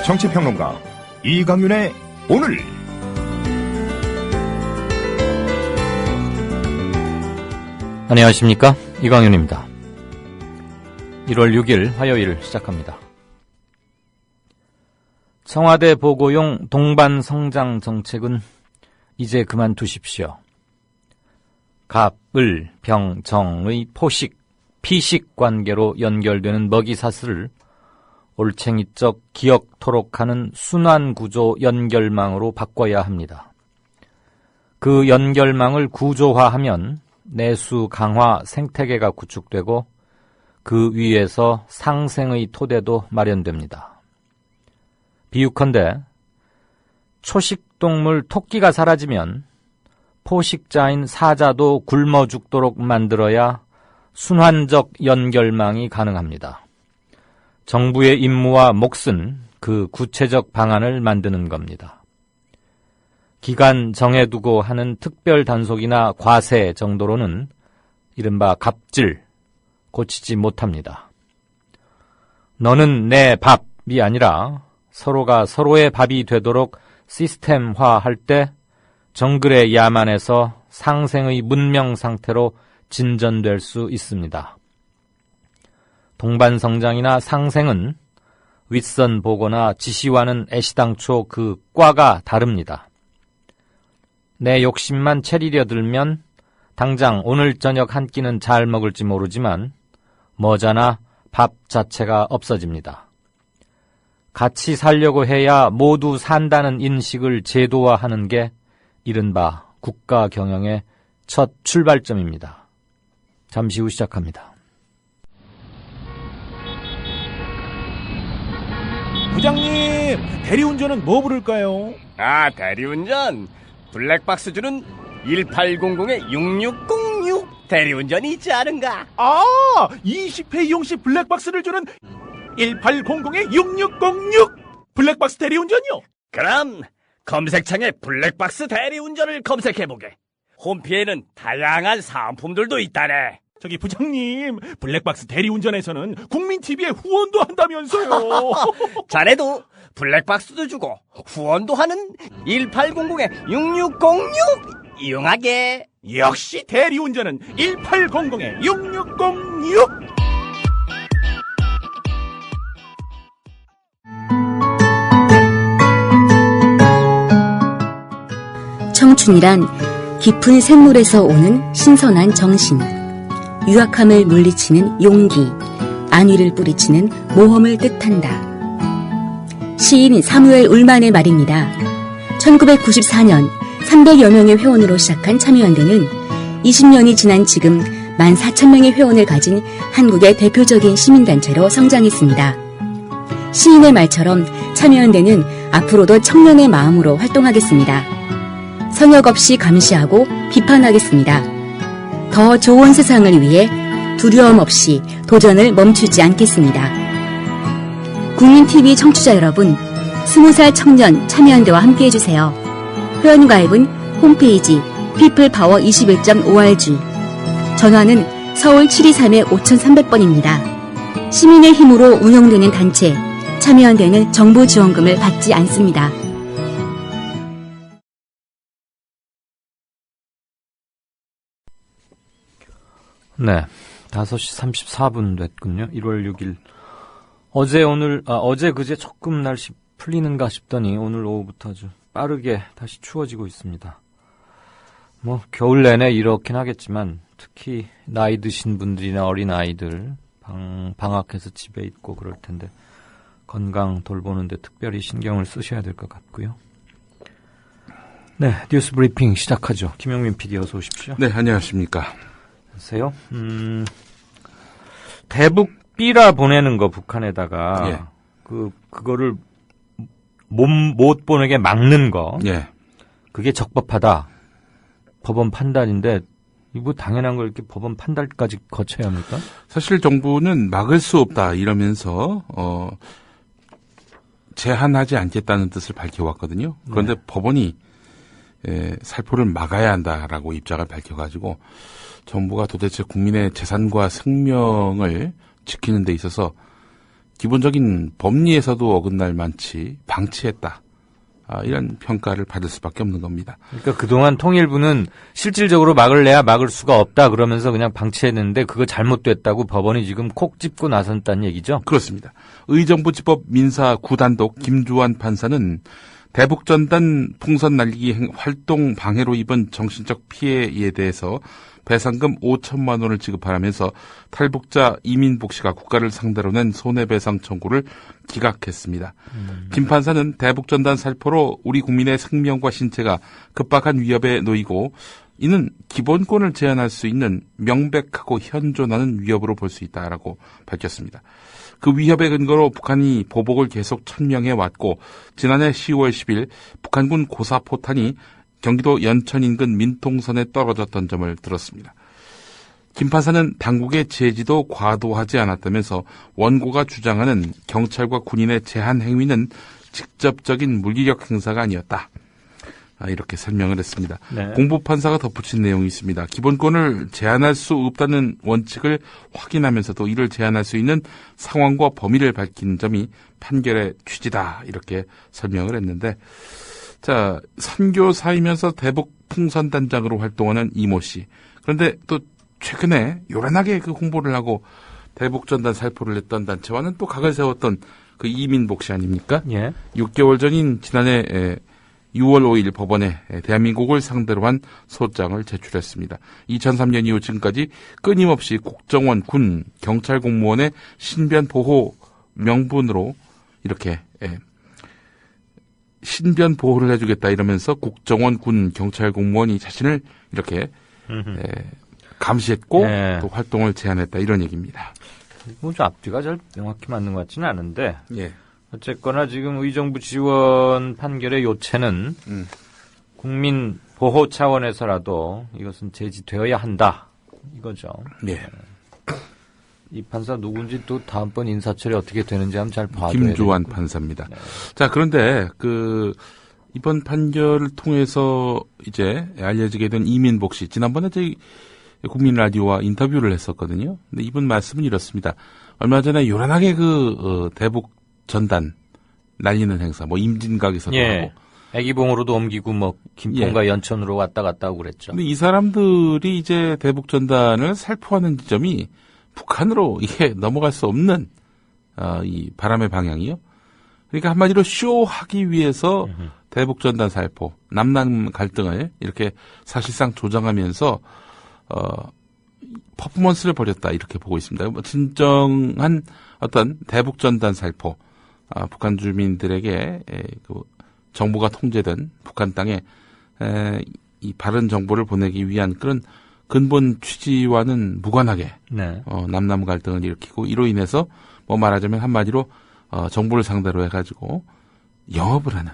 정치평론가 이강윤의 오늘. 안녕하십니까, 이강윤입니다. 1월 6일 화요일 시작합니다. 청와대 보고용 동반 성장 정책은 이제 그만두십시오. 갑, 을, 병, 정의 포식, 피식 관계로 연결되는 먹이사슬을 올챙이적 기억토록 하는 순환구조 연결망으로 바꿔야 합니다. 그 연결망을 구조화하면 내수 강화 생태계가 구축되고 그 위에서 상생의 토대도 마련됩니다. 비유컨대 초식동물 토끼가 사라지면 포식자인 사자도 굶어 죽도록 만들어야 순환적 연결망이 가능합니다. 정부의 임무와 몫은 그 구체적 방안을 만드는 겁니다. 기간 정해두고 하는 특별 단속이나 과세 정도로는 이른바 갑질 고치지 못합니다. 너는 내 밥이 아니라 서로가 서로의 밥이 되도록 시스템화할 때 정글의 야만에서 상생의 문명 상태로 진전될 수 있습니다. 동반성장이나 상생은 윗선 보거나 지시와는 애시당초 그 과가 다릅니다. 내 욕심만 채리려 들면 당장 오늘 저녁 한 끼는 잘 먹을지 모르지만 머자나 밥 자체가 없어집니다. 같이 살려고 해야 모두 산다는 인식을 제도화하는 게 이른바 국가 경영의 첫 출발점입니다. 잠시 후 시작합니다. 부장님, 대리운전은 뭐 부를까요? 아, 대리운전 블랙박스 주는 1800-6606 대리운전이 있지 않은가? 아, 20회 이용시 블랙박스를 주는 1800-6606 블랙박스 대리운전이요? 그럼 검색창에 블랙박스 대리운전을 검색해보게. 홈피에는 다양한 상품들도 있다네. 저기 부장님, 블랙박스 대리운전에서는 국민TV에 후원도 한다면서요. 자네도 블랙박스도 주고 후원도 하는 1800-6606 이용하게. 역시 대리운전은 1800-6606. 청춘이란 깊은 샘물에서 오는 신선한 정신, 유약함을 물리치는 용기, 안위를 뿌리치는 모험을 뜻한다. 시인 사무엘 울만의 말입니다. 1994년 300여 명의 회원으로 시작한 참여연대는 20년이 지난 지금 14,000명의 회원을 가진 한국의 대표적인 시민단체로 성장했습니다. 시인의 말처럼 참여연대는 앞으로도 청년의 마음으로 활동하겠습니다. 성역 없이 감시하고 비판하겠습니다. 더 좋은 세상을 위해 두려움 없이 도전을 멈추지 않겠습니다. 국민TV 청취자 여러분, 20살 청년 참여연대와 함께해주세요. 회원가입은 홈페이지 peoplepower21.org, 전화는 서울 723-5300번입니다. 시민의 힘으로 운영되는 단체, 참여연대는 정부 지원금을 받지 않습니다. 네, 5시 34분 됐군요. 1월 6일. 어제 그제 조금 날씨 풀리는가 싶더니 오늘 오후부터 아주 빠르게 다시 추워지고 있습니다. 뭐 겨울 내내 이렇긴 하겠지만 특히 나이 드신 분들이나 어린 아이들 방학해서 집에 있고 그럴 텐데 건강 돌보는데 특별히 신경을 쓰셔야 될 것 같고요. 네, 뉴스 브리핑 시작하죠. 김영민 PD 어서 오십시오. 네, 안녕하십니까. 안녕하세요. 대북 삐라 보내는 거 북한에다가 예. 그거를 못 보내게 막는 거. 예. 그게 적법하다. 법원 판단인데 이거 당연한 걸 이렇게 법원 판단까지 거쳐야 합니까? 사실 정부는 막을 수 없다 이러면서 제한하지 않겠다는 뜻을 밝혀왔거든요. 그런데 네. 법원이 살포를 막아야 한다라고 입장을 밝혀가지고 정부가 도대체 국민의 재산과 생명을 지키는 데 있어서 기본적인 법리에서도 어긋날 만치 방치했다. 이런 평가를 받을 수밖에 없는 겁니다. 그러니까 그동안 통일부는 실질적으로 막을래야 막을 수가 없다 그러면서 그냥 방치했는데 그거 잘못됐다고 법원이 지금 콕 집고 나섰다는 얘기죠? 그렇습니다. 의정부지법 민사 9단독 김주환 판사는 대북전단 풍선 날리기 활동 방해로 입은 정신적 피해에 대해서 배상금 5천만 원을 지급하라면서 탈북자 이민복 씨가 국가를 상대로 낸 손해배상 청구를 기각했습니다. 김 판사는 대북전단 살포로 우리 국민의 생명과 신체가 급박한 위협에 놓이고 이는 기본권을 제한할 수 있는 명백하고 현존하는 위협으로 볼 수 있다라고 밝혔습니다. 그 위협의 근거로 북한이 보복을 계속 천명해 왔고 지난해 10월 10일 북한군 고사포탄이 경기도 연천 인근 민통선에 떨어졌던 점을 들었습니다. 김 판사는 당국의 제지도 과도하지 않았다면서 원고가 주장하는 경찰과 군인의 제한 행위는 직접적인 물리력 행사가 아니었다. 이렇게 설명을 했습니다. 네. 공보판사가 덧붙인 내용이 있습니다. 기본권을 제한할 수 없다는 원칙을 확인하면서도 이를 제한할 수 있는 상황과 범위를 밝힌 점이 판결의 취지다. 이렇게 설명을 했는데 자, 선교사이면서 대북 풍선단장으로 활동하는 이모 씨. 그런데 또 최근에 요란하게 그 홍보를 하고 대북전단 살포를 했던 단체와는 또 각을 세웠던 그 이민복 씨 아닙니까? 예. 6개월 전인 지난해 6월 5일 법원에 대한민국을 상대로 한 소장을 제출했습니다. 2003년 이후 지금까지 끊임없이 국정원, 군, 경찰 공무원의 신변 보호 명분으로 이렇게 신변 보호를 해주겠다 이러면서 국정원, 군, 경찰 공무원이 자신을 이렇게 감시했고 예. 또 활동을 제한했다 이런 얘기입니다. 뭐 좀 앞뒤가 잘 명확히 맞는 것 같지는 않은데 예. 어쨌거나 지금 의정부 지원 판결의 요체는 국민 보호 차원에서라도 이것은 제지되어야 한다 이거죠. 예. 이 판사 누군지 또 다음번 인사철이 어떻게 되는지 한번 잘 봐줘야 김주환 되겠고. 판사입니다. 네. 자, 그런데 이번 판결을 통해서 이제 알려지게 된 이민복 씨, 지난번에 저희 국민 라디오와 인터뷰를 했었거든요. 근데 이분 말씀은 이렇습니다. 얼마 전에 요란하게 대북 전단 날리는 행사, 뭐 임진각에서도 예. 하고. 애기봉으로도 옮기고 뭐 김포인가 연천으로 왔다 갔다 하고 그랬죠. 근데 이 사람들이 이제 대북 전단을 살포하는 지점이 북한으로 이게 넘어갈 수 없는 이 바람의 방향이요. 그러니까 한마디로 쇼하기 위해서 대북 전단 살포, 남남 갈등을 이렇게 사실상 조장하면서 퍼포먼스를 벌였다 이렇게 보고 있습니다. 뭐 진정한 어떤 대북 전단 살포, 북한 주민들에게 정부가 통제된 북한 땅에 이 바른 정보를 보내기 위한 그런 근본 취지와는 무관하게 네. 남남 갈등을 일으키고 이로 인해서 뭐 말하자면 한마디로 정부를 상대로 해가지고 영업을 하는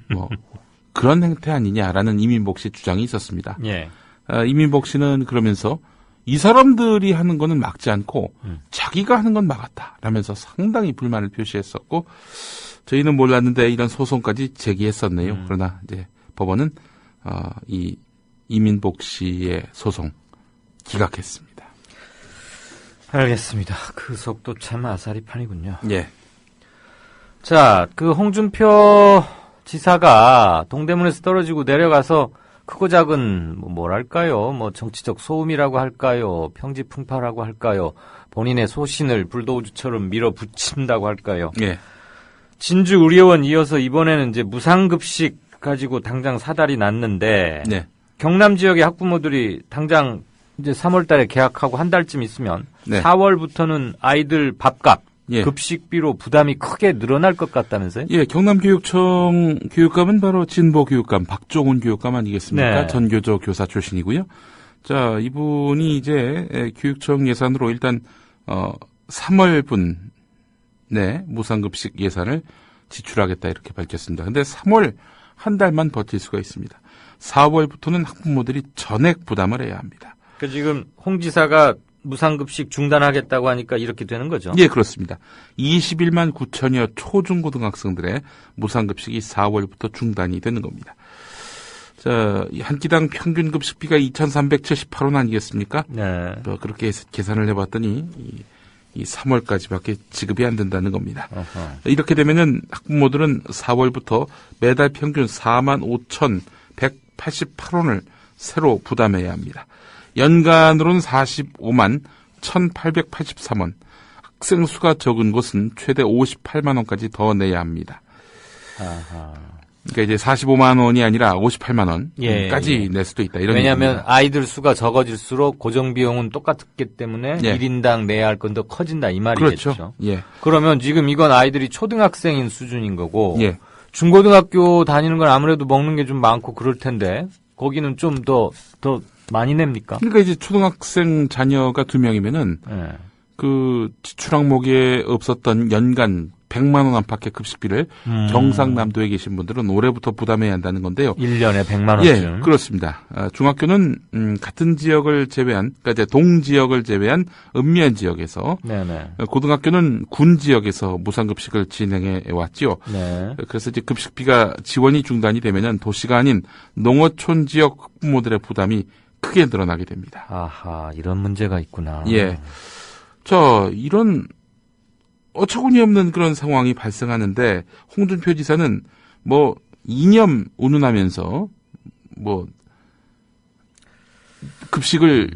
뭐 그런 행태 아니냐라는 이민복 씨 주장이 있었습니다. 예. 이민복 씨는 그러면서 이 사람들이 하는 거는 막지 않고 자기가 하는 건 막았다라면서 상당히 불만을 표시했었고 저희는 몰랐는데 이런 소송까지 제기했었네요. 그러나 이제 법원은 이 이민복 씨의 소송 기각했습니다. 알겠습니다. 그 속도 참 아사리판이군요. 예. 자, 그 홍준표 지사가 동대문에서 떨어지고 내려가서 크고 작은 뭐랄까요? 뭐 정치적 소음이라고 할까요? 평지풍파라고 할까요? 본인의 소신을 불도저처럼 밀어붙인다고 할까요? 예. 진주 의료원 이어서 이번에는 이제 무상급식 가지고 당장 사달이 났는데 네. 경남 지역의 학부모들이 당장 이제 3월 달에 계약하고 한 달쯤 있으면 네. 4월부터는 아이들 밥값, 예. 급식비로 부담이 크게 늘어날 것 같다면서요? 예, 경남교육청 교육감은 바로 진보교육감 박종훈 교육감 아니겠습니까? 네. 전교조 교사 출신이고요. 자, 이분이 이제 교육청 예산으로 일단 3월분 네, 무상급식 예산을 지출하겠다 이렇게 밝혔습니다. 근데 3월 한 달만 버틸 수가 있습니다. 4월부터는 학부모들이 전액 부담을 해야 합니다. 그 지금 홍 지사가 무상급식 중단하겠다고 하니까 이렇게 되는 거죠? 예, 그렇습니다. 21만 9천여 초중고등학생들의 무상급식이 4월부터 중단이 되는 겁니다. 자, 한 끼당 평균 급식비가 2,378원 아니겠습니까? 네. 그렇게 계산을 해봤더니 이 3월까지밖에 지급이 안 된다는 겁니다. 어허. 이렇게 되면은 학부모들은 4월부터 매달 평균 45,188원을 새로 부담해야 합니다. 연간으로는 45만 1,883원. 학생 수가 적은 곳은 최대 58만 원까지 더 내야 합니다. 아하. 그러니까 이제 45만 원이 아니라 58만 예, 원까지 예. 낼 수도 있다. 이런 왜냐하면 얘기입니다. 아이들 수가 적어질수록 고정 비용은 똑같기 때문에 예. 1인당 내야 할 건 더 커진다 이 말이겠죠. 그렇죠. 예. 그러면 지금 이건 아이들이 초등학생인 수준인 거고 예. 중고등학교 다니는 건 아무래도 먹는 게 좀 많고 그럴 텐데 거기는 좀 더 많이 냅니까? 그러니까 이제 초등학생 자녀가 2명이면은 예. 그 지출 항목에 없었던 연간 100만 원 안팎의 급식비를 경상남도에 계신 분들은 올해부터 부담해야 한다는 건데요. 1년에 100만 예, 원쯤. 그렇습니다. 중학교는 같은 지역을 제외한, 그러니까 이제 동지역을 제외한 읍면 지역에서, 네네. 고등학교는 군 지역에서 무상급식을 진행해 왔죠. 네. 그래서 이제 급식비가 지원이 중단이 되면은 도시가 아닌 농어촌 지역 학부모들의 부담이 크게 늘어나게 됩니다. 아하, 이런 문제가 있구나. 예. 자, 이런 어처구니 없는 그런 상황이 발생하는데 홍준표 지사는 뭐 이념 운운하면서 뭐 급식을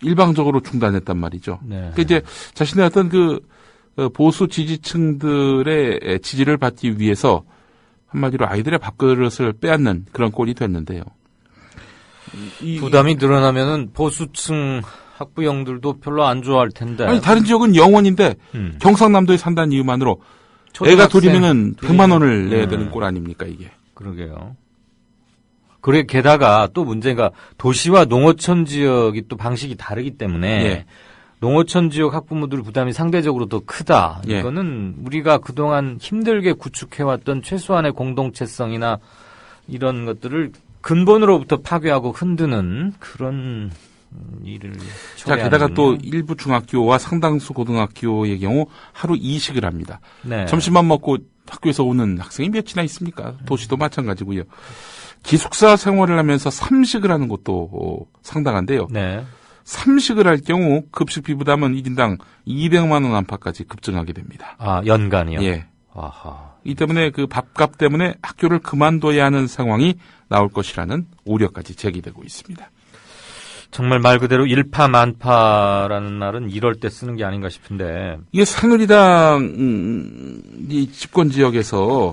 일방적으로 중단했단 말이죠. 네. 그러니까 이제 자신의 어떤 그 보수 지지층들의 지지를 받기 위해서 한마디로 아이들의 밥그릇을 빼앗는 그런 꼴이 됐는데요. 부담이 늘어나면은 보수층 학부형들도 별로 안 좋아할 텐데. 아니 다른 지역은 영원인데 경상남도에 산다는 이유만으로 애가 둘이면은 100만 원을 내야 되는 꼴 아닙니까 이게. 그러게요. 그래 게다가 또 문제가 도시와 농어촌 지역이 또 방식이 다르기 때문에 예. 농어촌 지역 학부모들 부담이 상대적으로 더 크다. 예. 이거는 우리가 그동안 힘들게 구축해왔던 최소한의 공동체성이나 이런 것들을 근본으로부터 파괴하고 흔드는 그런 일을 자, 게다가 또 일부 중학교와 상당수 고등학교의 경우 하루 2식을 합니다. 네. 점심만 먹고 학교에서 오는 학생이 몇이나 있습니까? 도시도 마찬가지고요. 기숙사 생활을 하면서 3식을 하는 것도 상당한데요. 네. 3식을 할 경우 급식비 부담은 1인당 200만 원 안팎까지 급증하게 됩니다. 아, 연간이요? 예. 아하. 이 때문에 그 밥값 때문에 학교를 그만둬야 하는 상황이 나올 것이라는 우려까지 제기되고 있습니다. 정말 말 그대로 일파만파라는 말은 이럴 때 쓰는 게 아닌가 싶은데. 이게 새누리당 이 집권 지역에서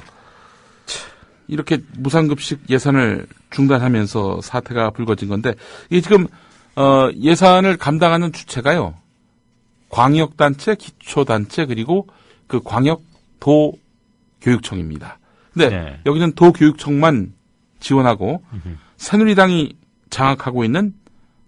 이렇게 무상급식 예산을 중단하면서 사태가 불거진 건데 이게 지금 예산을 감당하는 주체가요. 광역단체, 기초단체 그리고 그 광역도교육청입니다. 근데 네. 여기는 도교육청만 지원하고 새누리당이 장악하고 있는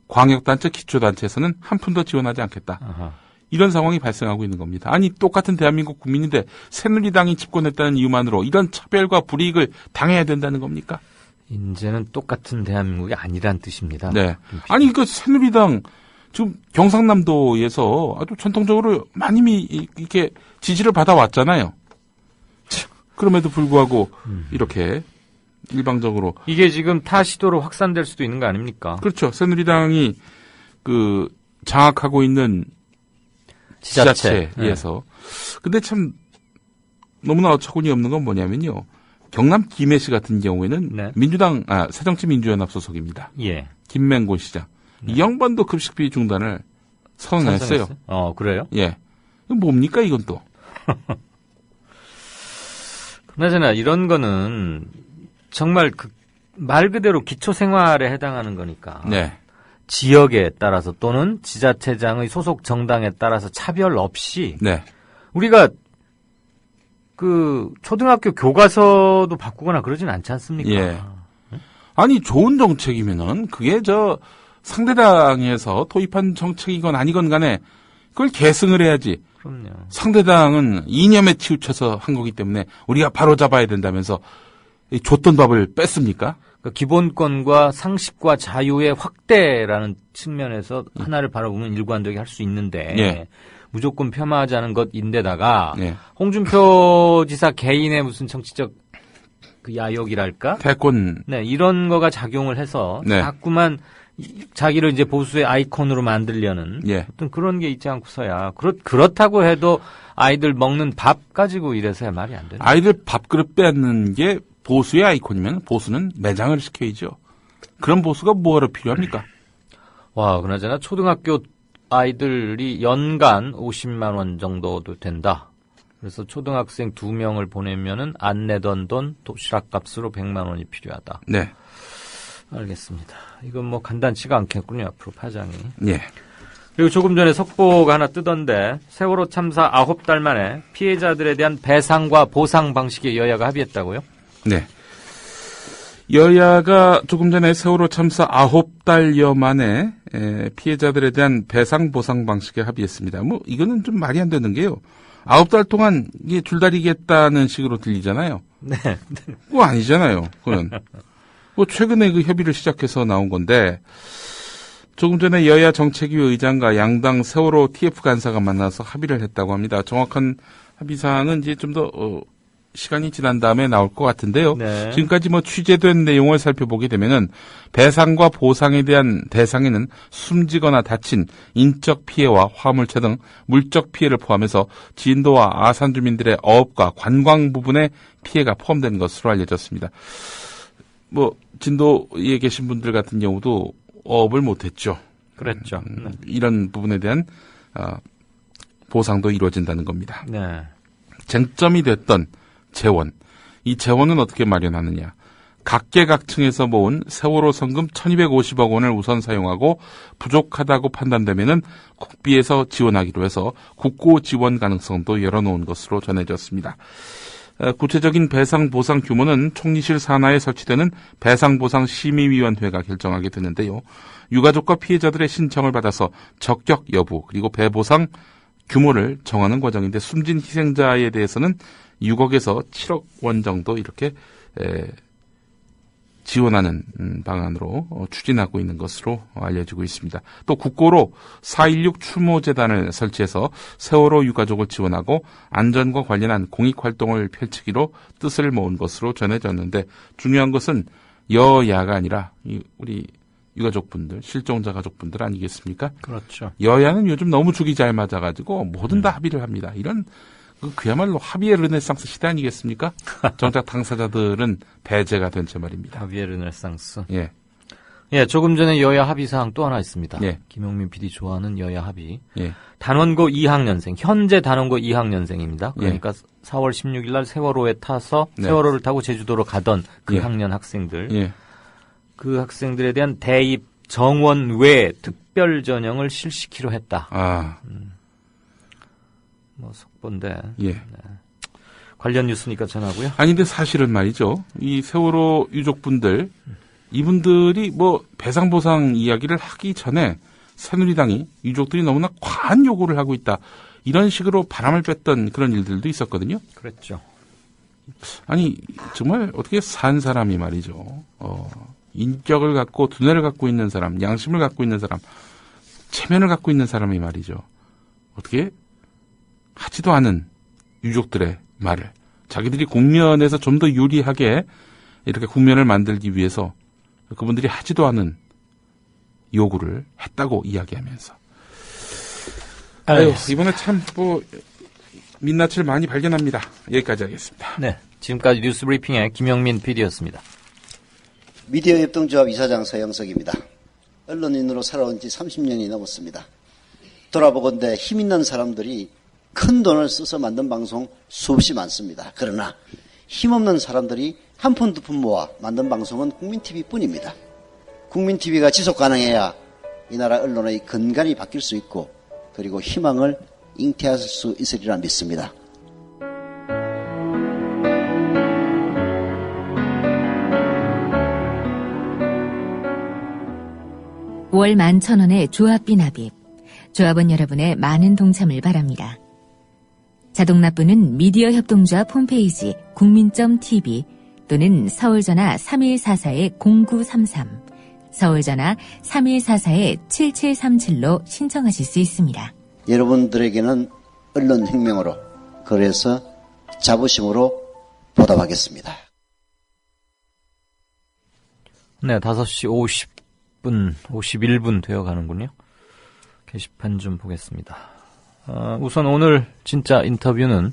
광역단체, 기초단체에서는 한 푼도 지원하지 않겠다. 아하. 이런 상황이 발생하고 있는 겁니다. 아니 똑같은 대한민국 국민인데 새누리당이 집권했다는 이유만으로 이런 차별과 불이익을 당해야 된다는 겁니까? 이제는 똑같은 대한민국이 아니란 뜻입니다. 네. 아니 그 새누리당 지금 경상남도에서 아주 전통적으로 많이 이렇게 지지를 받아왔잖아요. 그럼에도 불구하고 이렇게 일방적으로 이게 지금 타 시도로 확산될 수도 있는 거 아닙니까? 그렇죠. 새누리당이 그 장악하고 있는 지자체에서. 근데 참 너무나 어처구니 없는 건 뭐냐면요. 경남 김해시 같은 경우에는 네. 민주당 새정치민주연합 소속입니다. 예. 김맹곤 시장. 이 양반도 급식비 중단을 선언했어요. 찬성했어요? 그래요? 예. 이건 뭡니까 이건 또. 그나저나 이런 거는 정말 말 그대로 기초 생활에 해당하는 거니까. 네. 지역에 따라서 또는 지자체장의 소속 정당에 따라서 차별 없이 네. 우리가 그 초등학교 교과서도 바꾸거나 그러진 않지 않습니까? 예. 아니 좋은 정책이면은 그게 상대당에서 도입한 정책이건 아니건 간에 그걸 계승을 해야지. 그럼요. 상대당은 이념에 치우쳐서 한 거기 때문에 우리가 바로 잡아야 된다면서 줬던 밥을 뺐습니까? 그러니까 기본권과 상식과 자유의 확대라는 측면에서 하나를 바라보면 일관되게 할 수 있는데 예. 무조건 폄하하자는 것인데다가 예. 홍준표 지사 개인의 무슨 정치적 그 야욕이랄까? 대권 네, 이런 거가 작용을 해서 네. 자꾸만 자기를 이제 보수의 아이콘으로 만들려는 예. 어떤 그런 게 있지 않고서야 그렇다고 해도 아이들 먹는 밥 가지고 이래서야 말이 안 되는. 아이들 밥그릇 빼앗는 게 보수의 아이콘이면 보수는 매장을 시켜야죠. 그런 보수가 뭐하러 필요합니까? 와, 그나저나 초등학교 아이들이 연간 50만 원 정도도 된다. 그래서 초등학생 2명을 보내면은 안 내던 돈 도시락 값으로 100만 원이 필요하다. 네. 알겠습니다. 이건 뭐 간단치가 않겠군요, 앞으로 파장이. 예. 그리고 조금 전에 속보가 하나 뜨던데 세월호 참사 9달 만에 피해자들에 대한 배상과 보상 방식에 여야가 합의했다고요? 네. 여야가 조금 전에 세월호 참사 9달여 만에 피해자들에 대한 배상 보상 방식에 합의했습니다. 뭐 이거는 좀 말이 안 되는 게요. 9달 동안 이게 줄다리겠다는 식으로 들리잖아요. 네. 그거 아니잖아요. 그건. 뭐 최근에 그 협의를 시작해서 나온 건데 조금 전에 여야 정책위 의장과 양당 세월호 TF 간사가 만나서 합의를 했다고 합니다. 정확한 합의 사항은 이제 좀 더 시간이 지난 다음에 나올 것 같은데요. 네. 지금까지 뭐 취재된 내용을 살펴보게 되면은 배상과 보상에 대한 대상에는 숨지거나 다친 인적 피해와 화물차 등 물적 피해를 포함해서 진도와 아산 주민들의 어업과 관광 부분의 피해가 포함된 것으로 알려졌습니다. 뭐 진도에 계신 분들 같은 경우도 어업을 못했죠. 그랬죠. 이런 부분에 대한 보상도 이루어진다는 겁니다. 네. 쟁점이 됐던 재원. 이 재원은 어떻게 마련하느냐. 각계각층에서 모은 세월호 성금 1250억 원을 우선 사용하고 부족하다고 판단되면은 국비에서 지원하기로 해서 국고 지원 가능성도 열어놓은 것으로 전해졌습니다. 구체적인 배상 보상 규모는 총리실 산하에 설치되는 배상보상 심의위원회가 결정하게 되는데요. 유가족과 피해자들의 신청을 받아서 적격 여부 그리고 배보상 규모를 정하는 과정인데 숨진 희생자에 대해서는 6억에서 7억 원 정도 이렇게 지원하는 방안으로 추진하고 있는 것으로 알려지고 있습니다. 또 국고로 4.16 추모재단을 설치해서 세월호 유가족을 지원하고 안전과 관련한 공익활동을 펼치기로 뜻을 모은 것으로 전해졌는데 중요한 것은 여야가 아니라 우리 유가족분들, 실종자 가족분들 아니겠습니까? 그렇죠. 여야는 요즘 너무 죽이 잘 맞아가지고 뭐든 다 합의를 합니다. 이런 그야말로 합의의 르네상스 시대 아니겠습니까? 정작 당사자들은 배제가 된 채 말입니다. 합의의 르네상스. 예. 예, 조금 전에 여야 합의 사항 또 하나 있습니다. 예. 김용민 PD 좋아하는 여야 합의. 예. 단원고 2학년생, 현재 단원고 2학년생입니다. 그러니까 4월 16일 날 세월호에 타서 네. 세월호를 타고 제주도로 가던 그 예. 학년 학생들. 예. 그 학생들에 대한 대입 정원 외 특별 전형을 실시키로 했다. 아. 뭐 속보인데. 예. 관련 뉴스니까 전하고요. 아니, 근데 사실은 말이죠. 이 세월호 유족분들, 이분들이 뭐 배상보상 이야기를 하기 전에 새누리당이 유족들이 너무나 과한 요구를 하고 있다. 이런 식으로 바람을 뺐던 그런 일들도 있었거든요. 그랬죠. 아니, 정말 어떻게 산 사람이 말이죠. 인격을 갖고 두뇌를 갖고 있는 사람, 양심을 갖고 있는 사람, 체면을 갖고 있는 사람이 말이죠. 어떻게 하지도 않은 유족들의 말을 자기들이 국면에서 좀 더 유리하게 이렇게 국면을 만들기 위해서 그분들이 하지도 않은 요구를 했다고 이야기하면서 아유, 이번에 참 민낯을 많이 발견합니다. 여기까지 하겠습니다. 네, 지금까지 뉴스 브리핑의 김영민 PD였습니다. 미디어 협동조합 이사장 서영석입니다. 언론인으로 살아온 지 30년이 넘었습니다. 돌아보건대 힘 있는 사람들이 큰 돈을 써서 만든 방송 수없이 많습니다. 그러나 힘없는 사람들이 한 푼 두 푼 모아 만든 방송은 국민TV뿐입니다. 국민TV가 지속 가능해야 이 나라 언론의 근간이 바뀔 수 있고 그리고 희망을 잉태할 수 있으리라 믿습니다. 월 11,000원의 조합비 납입. 조합원 여러분의 많은 동참을 바랍니다. 자동납부는 미디어 협동조합 홈페이지 국민.tv 또는 서울전화 3144-0933, 서울전화 3144-7737로 신청하실 수 있습니다. 여러분들에게는 언론혁명으로 그래서 자부심으로 보답하겠습니다. 네, 5시 50분, 51분 되어 가는군요. 게시판 좀 보겠습니다. 우선 오늘 진짜 인터뷰는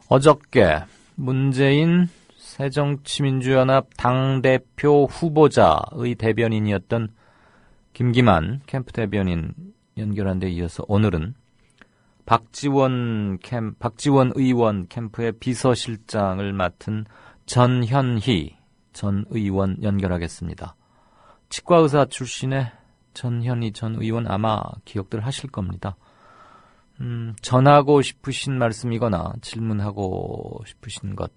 어저께 문재인 새정치민주연합 당대표 후보자의 대변인이었던 김기만 캠프 대변인 연결한 데 이어서 오늘은 박지원 의원 캠프의 비서실장을 맡은 전현희 전 의원 연결하겠습니다. 치과의사 출신의 전현희 전 의원 아마 기억들 하실 겁니다. 전하고 싶으신 말씀이거나 질문하고 싶으신 것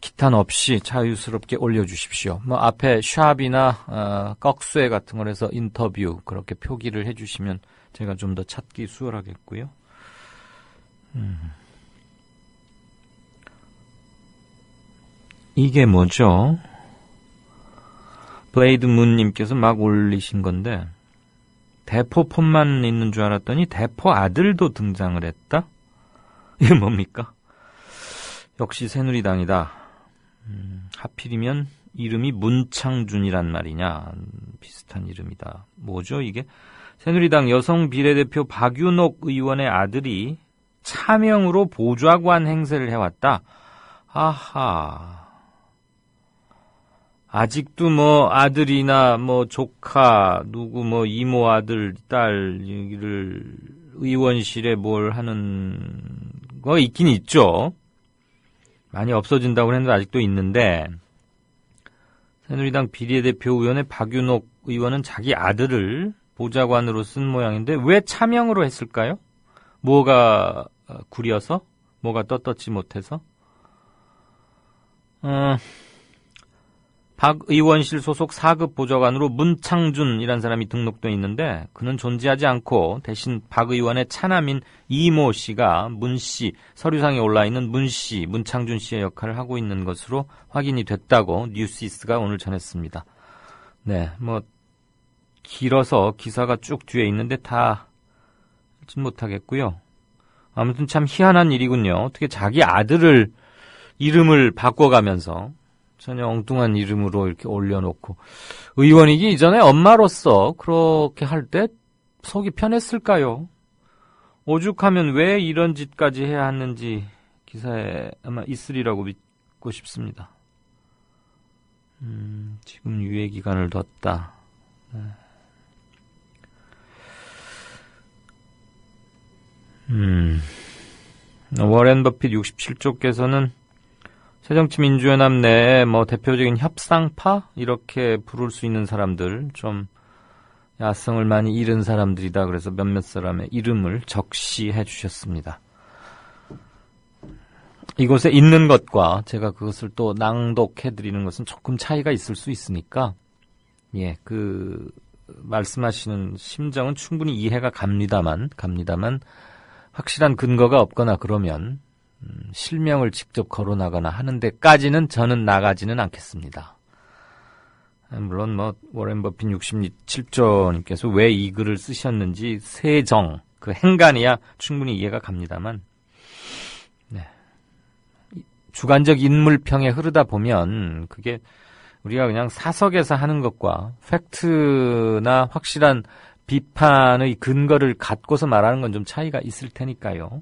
기탄 없이 자유스럽게 올려주십시오. 뭐 앞에 샵이나 꺽쇠 같은 걸 해서 인터뷰 그렇게 표기를 해주시면 제가 좀 더 찾기 수월하겠고요. 이게 뭐죠? 블레이드 문님께서 막 올리신 건데 대포폰만 있는 줄 알았더니 대포 아들도 등장을 했다? 이게 뭡니까? 역시 새누리당이다. 하필이면 이름이 문창준이란 말이냐. 비슷한 이름이다. 뭐죠 이게? 새누리당 여성 비례대표 박윤옥 의원의 아들이 차명으로 보좌관 행세를 해왔다. 아하. 아직도 뭐 아들이나 뭐 조카, 누구 뭐 이모 아들, 딸, 여기를 의원실에 뭘 하는 거 있긴 있죠. 많이 없어진다고 했는데 아직도 있는데, 새누리당 비례대표 의원의 박윤옥 의원은 자기 아들을 보좌관으로 쓴 모양인데 왜 차명으로 했을까요? 뭐가 구려서? 뭐가 떳떳지 못해서? 박 의원실 소속 4급 보좌관으로 문창준이라는 사람이 등록돼 있는데 그는 존재하지 않고 대신 박 의원의 차남인 이모 씨가 문 씨, 서류상에 올라있는 문 씨, 문창준 씨의 역할을 하고 있는 것으로 확인이 됐다고 뉴시스가 오늘 전했습니다. 네, 뭐 길어서 기사가 쭉 뒤에 있는데 다 읽지 못하겠고요. 아무튼 참 희한한 일이군요. 어떻게 자기 아들을 이름을 바꿔가면서 전혀 엉뚱한 이름으로 이렇게 올려놓고 의원이기 이전에 엄마로서 그렇게 할 때 속이 편했을까요? 오죽하면 왜 이런 짓까지 해야 하는지 기사에 아마 있으리라고 믿고 싶습니다. 지금 유예기간을 뒀다. 네. 워렌 버핏 67조께서는 새정치민주연합 내에 뭐 대표적인 협상파 이렇게 부를 수 있는 사람들 좀 야성을 많이 잃은 사람들이다. 그래서 몇몇 사람의 이름을 적시해 주셨습니다. 이곳에 있는 것과 제가 그것을 또 낭독해 드리는 것은 조금 차이가 있을 수 있으니까 예, 그 말씀하시는 심정은 충분히 이해가 갑니다만 확실한 근거가 없거나 그러면 실명을 직접 거론하거나 하는 데까지는 저는 나가지는 않겠습니다. 물론 뭐 워렌 버핏 67조님께서 왜 이 글을 쓰셨는지 세정, 그 행간이야 충분히 이해가 갑니다만 네. 주관적 인물평에 흐르다 보면 그게 우리가 그냥 사석에서 하는 것과 팩트나 확실한 비판의 근거를 갖고서 말하는 건 좀 차이가 있을 테니까요.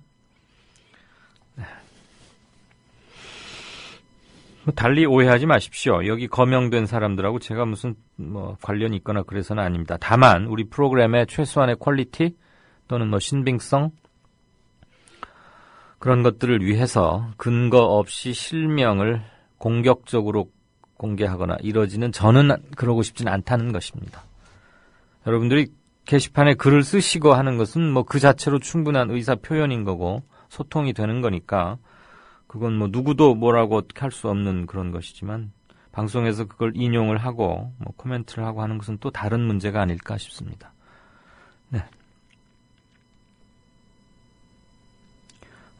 달리 오해하지 마십시오. 여기 거명된 사람들하고 제가 무슨 뭐 관련이 있거나 그래서는 아닙니다. 다만 우리 프로그램의 최소한의 퀄리티 또는 뭐 신빙성 그런 것들을 위해서 근거 없이 실명을 공격적으로 공개하거나 이러지는 저는 그러고 싶진 않다는 것입니다. 여러분들이 게시판에 글을 쓰시고 하는 것은 뭐 그 자체로 충분한 의사 표현인 거고 소통이 되는 거니까 그건 뭐 누구도 뭐라고 어떻게 할 수 없는 그런 것이지만 방송에서 그걸 인용을 하고 뭐 코멘트를 하고 하는 것은 또 다른 문제가 아닐까 싶습니다. 네.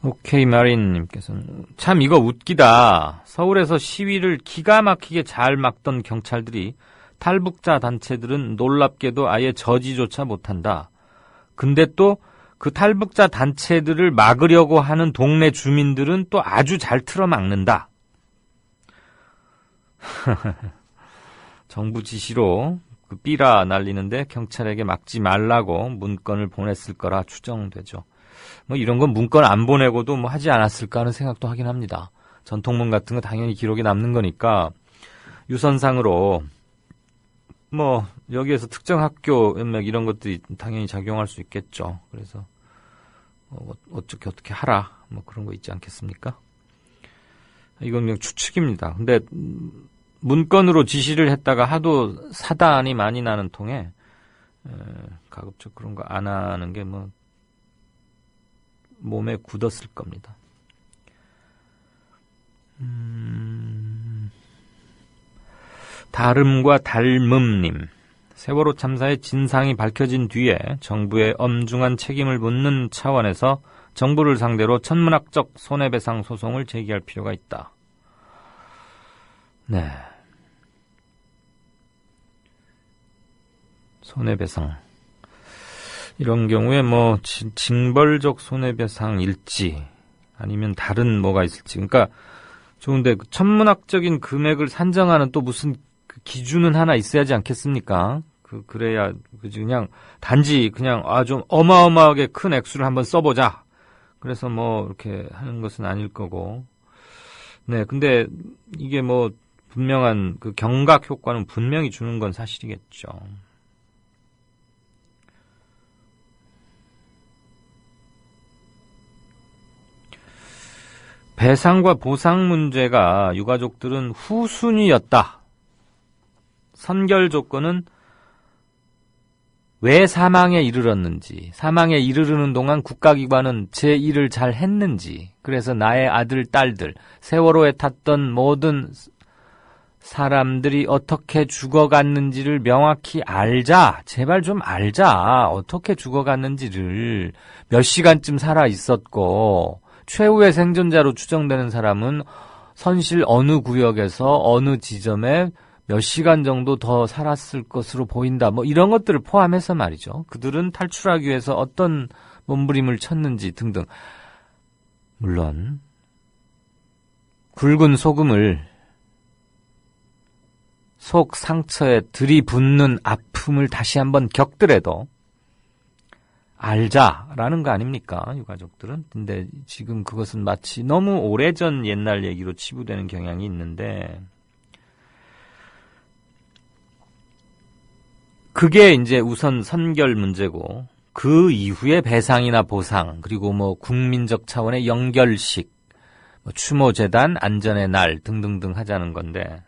오케이 마린님께서는 참 이거 웃기다. 서울에서 시위를 기가 막히게 잘 막던 경찰들이 탈북자 단체들은 놀랍게도 아예 저지조차 못한다. 근데 또 그 탈북자 단체들을 막으려고 하는 동네 주민들은 또 아주 잘 틀어막는다. 정부 지시로 그 삐라 날리는데 경찰에게 막지 말라고 문건을 보냈을 거라 추정되죠. 뭐 이런 건 문건 안 보내고도 뭐 하지 않았을까 하는 생각도 하긴 합니다. 전통문 같은 거 당연히 기록에 남는 거니까 유선상으로 뭐 여기에서 특정 학교 연맥 이런 것들이 당연히 작용할 수 있겠죠. 그래서 어떻게 하라 뭐 그런 거 있지 않겠습니까? 이건 그냥 추측입니다. 근데 문건으로 지시를 했다가 하도 사단이 많이 나는 통에 가급적 그런 거 안 하는 게 뭐 몸에 굳었을 겁니다. 다름과 닮음님, 세월호 참사의 진상이 밝혀진 뒤에 정부의 엄중한 책임을 묻는 차원에서 정부를 상대로 천문학적 손해배상 소송을 제기할 필요가 있다. 네. 손해배상. 이런 경우에 뭐 징벌적 손해배상일지 아니면 다른 뭐가 있을지. 그러니까 좋은데 천문학적인 금액을 산정하는 또 무슨 그 기준은 하나 있어야지 않겠습니까? 그래야 그냥 단지 그냥 좀 어마어마하게 큰 액수를 한번 써보자. 그래서 뭐 이렇게 하는 것은 아닐 거고. 네, 근데 이게 뭐 분명한 그 경각 효과는 분명히 주는 건 사실이겠죠. 배상과 보상 문제가 유가족들은 후순위였다. 선결 조건은 왜 사망에 이르렀는지, 사망에 이르르는 동안 국가기관은 제 일을 잘 했는지, 그래서 나의 아들, 딸들, 세월호에 탔던 모든 사람들이 어떻게 죽어갔는지를 명확히 알자. 제발 좀 알자. 어떻게 죽어갔는지를. 몇 시간쯤 살아 있었고, 최후의 생존자로 추정되는 사람은 선실 어느 구역에서 어느 지점에 몇 시간 정도 더 살았을 것으로 보인다. 뭐 이런 것들을 포함해서 말이죠. 그들은 탈출하기 위해서 어떤 몸부림을 쳤는지 등등. 물론 굵은 소금을 속 상처에 들이붓는 아픔을 다시 한번 겪더라도 알자라는 거 아닙니까? 유가족들은. 근데 지금 그것은 마치 너무 오래전 옛날 얘기로 치부되는 경향이 있는데 그게 이제 우선 선결 문제고 그 이후에 배상이나 보상 그리고 뭐 국민적 차원의 연결식 뭐 추모재단 안전의 날 등등등 하자는 건데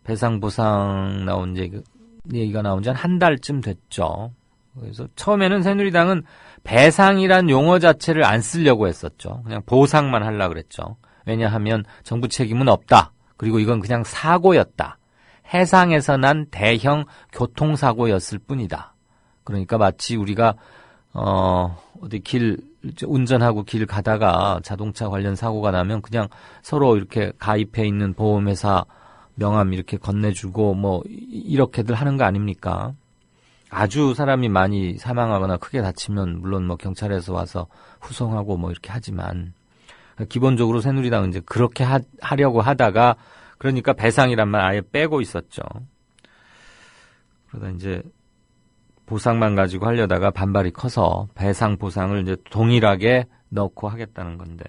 배상 보상 나온 얘기가 나온 지 한 달쯤 됐죠. 그래서 처음에는 새누리당은 배상이란 용어 자체를 안 쓰려고 했었죠. 그냥 보상만 하려고 그랬죠. 왜냐하면 정부 책임은 없다. 그리고 이건 그냥 사고였다. 해상에서 난 대형 교통사고였을 뿐이다. 그러니까 마치 우리가 어디 운전하고 길 가다가 자동차 관련 사고가 나면 그냥 서로 이렇게 가입해 있는 보험회사 명함 이렇게 건네주고 뭐 이렇게들 하는 거 아닙니까? 아주 사람이 많이 사망하거나 크게 다치면 물론 뭐 경찰에서 와서 후송하고 뭐 이렇게 하지만 기본적으로 새누리당은 이제 그렇게 하려고 하다가 그러니까 배상이란 말 아예 빼고 있었죠. 그러다 이제 보상만 가지고 하려다가 반발이 커서 배상 보상을 이제 동일하게 넣고 하겠다는 건데.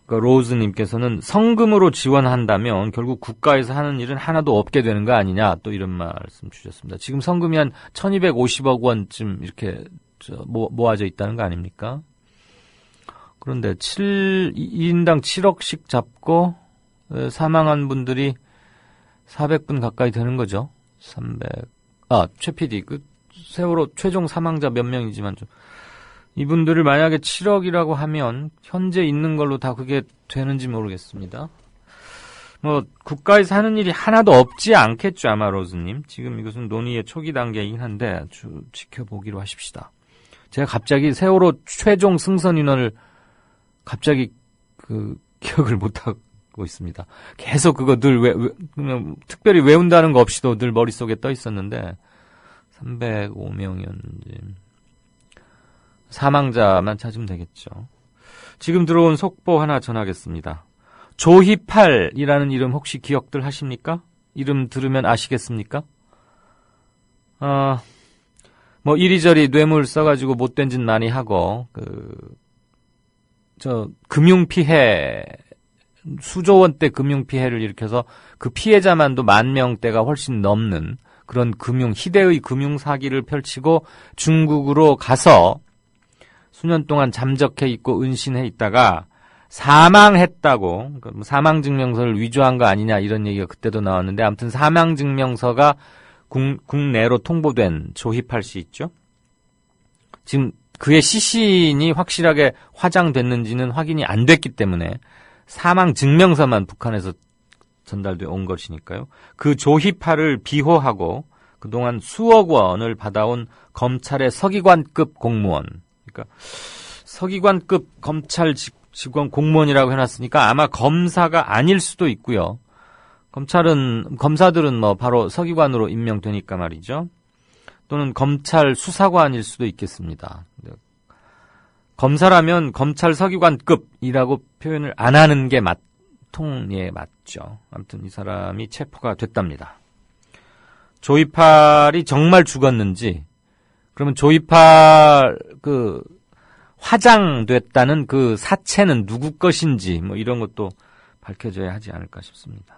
그러니까 로즈님께서는 성금으로 지원한다면 결국 국가에서 하는 일은 하나도 없게 되는 거 아니냐 또 이런 말씀 주셨습니다. 지금 성금이 한 1250억 원쯤 이렇게 모아져 있다는 거 아닙니까? 그런데 1인당 7억씩 잡고 사망한 분들이 400분 가까이 되는 거죠. 최 PD, 세월호 최종 사망자 몇 명이지만 좀. 이분들을 만약에 7억이라고 하면 현재 있는 걸로 다 그게 되는지 모르겠습니다. 뭐 국가에서 하는 일이 하나도 없지 않겠죠, 아마 로즈님. 지금 이것은 논의의 초기 단계이긴 한데 아주 지켜보기로 하십시다. 제가 갑자기 세월호 최종 승선 인원을 갑자기 기억을 못하고 있습니다. 계속 그거 늘 그냥 특별히 외운다는 거 없이도 늘 머릿속에 떠 있었는데 305명이었는지 사망자만 찾으면 되겠죠. 지금 들어온 속보 하나 전하겠습니다. 조희팔이라는 이름 혹시 기억들 하십니까? 이름 들으면 아시겠습니까? 뭐 이리저리 뇌물 써가지고 못된 짓 많이 하고 금융피해 수조 원대 금융피해를 일으켜서 그 피해자만도 10,000명대가 훨씬 넘는 그런 희대의 금융사기를 펼치고 중국으로 가서 수년 동안 잠적해 있고 은신해 있다가 사망했다고, 사망증명서를 위조한 거 아니냐 이런 얘기가 그때도 나왔는데, 아무튼 사망증명서가 국내로 통보된 조희팔 씨 있죠? 지금 그의 시신이 확실하게 화장됐는지는 확인이 안 됐기 때문에 사망증명서만 북한에서 전달돼 온 것이니까요. 그 조희팔을 비호하고 그동안 수억 원을 받아온 검찰의 서기관급 공무원, 그러니까 서기관급 검찰 직원 공무원이라고 해놨으니까 아마 검사가 아닐 수도 있고요. 검사들은 뭐 바로 서기관으로 임명되니까 말이죠. 또는 검찰 수사관일 수도 있겠습니다. 검사라면 검찰 서기관급이라고 표현을 안 하는 게 통에 맞죠. 아무튼 이 사람이 체포가 됐답니다. 조희팔이 정말 죽었는지, 그러면 조희팔 화장됐다는 그 사체는 누구 것인지 뭐 이런 것도 밝혀져야 하지 않을까 싶습니다.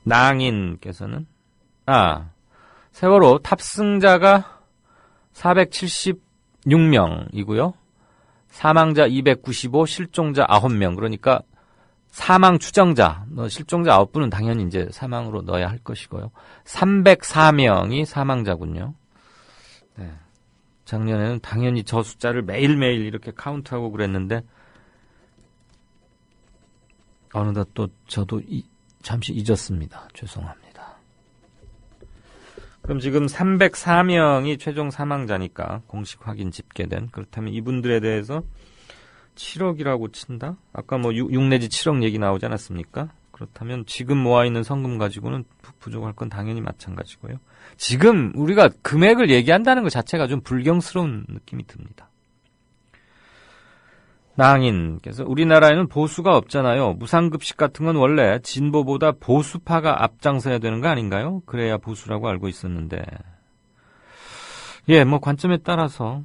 나항인께서는 세월호 탑승자가 476명이고요. 사망자 295, 실종자 9명. 그러니까 사망 추정자, 실종자 9분은 당연히 이제 사망으로 넣어야 할 것이고요. 304명이 사망자군요. 네. 작년에는 당연히 저 숫자를 매일매일 이렇게 카운트하고 그랬는데 어느덧 또 저도 잠시 잊었습니다. 죄송합니다. 그럼 지금 304명이 최종 사망자니까 공식 확인 집계된, 그렇다면 이분들에 대해서 7억이라고 친다? 아까 뭐 6 내지 7억 얘기 나오지 않았습니까? 그렇다면 지금 모아있는 성금 가지고는 부족할 건 당연히 마찬가지고요. 지금 우리가 금액을 얘기한다는 것 자체가 좀 불경스러운 느낌이 듭니다. 나항인께서 우리나라에는 보수가 없잖아요. 무상급식 같은 건 원래 진보보다 보수파가 앞장서야 되는 거 아닌가요? 그래야 보수라고 알고 있었는데. 뭐 관점에 따라서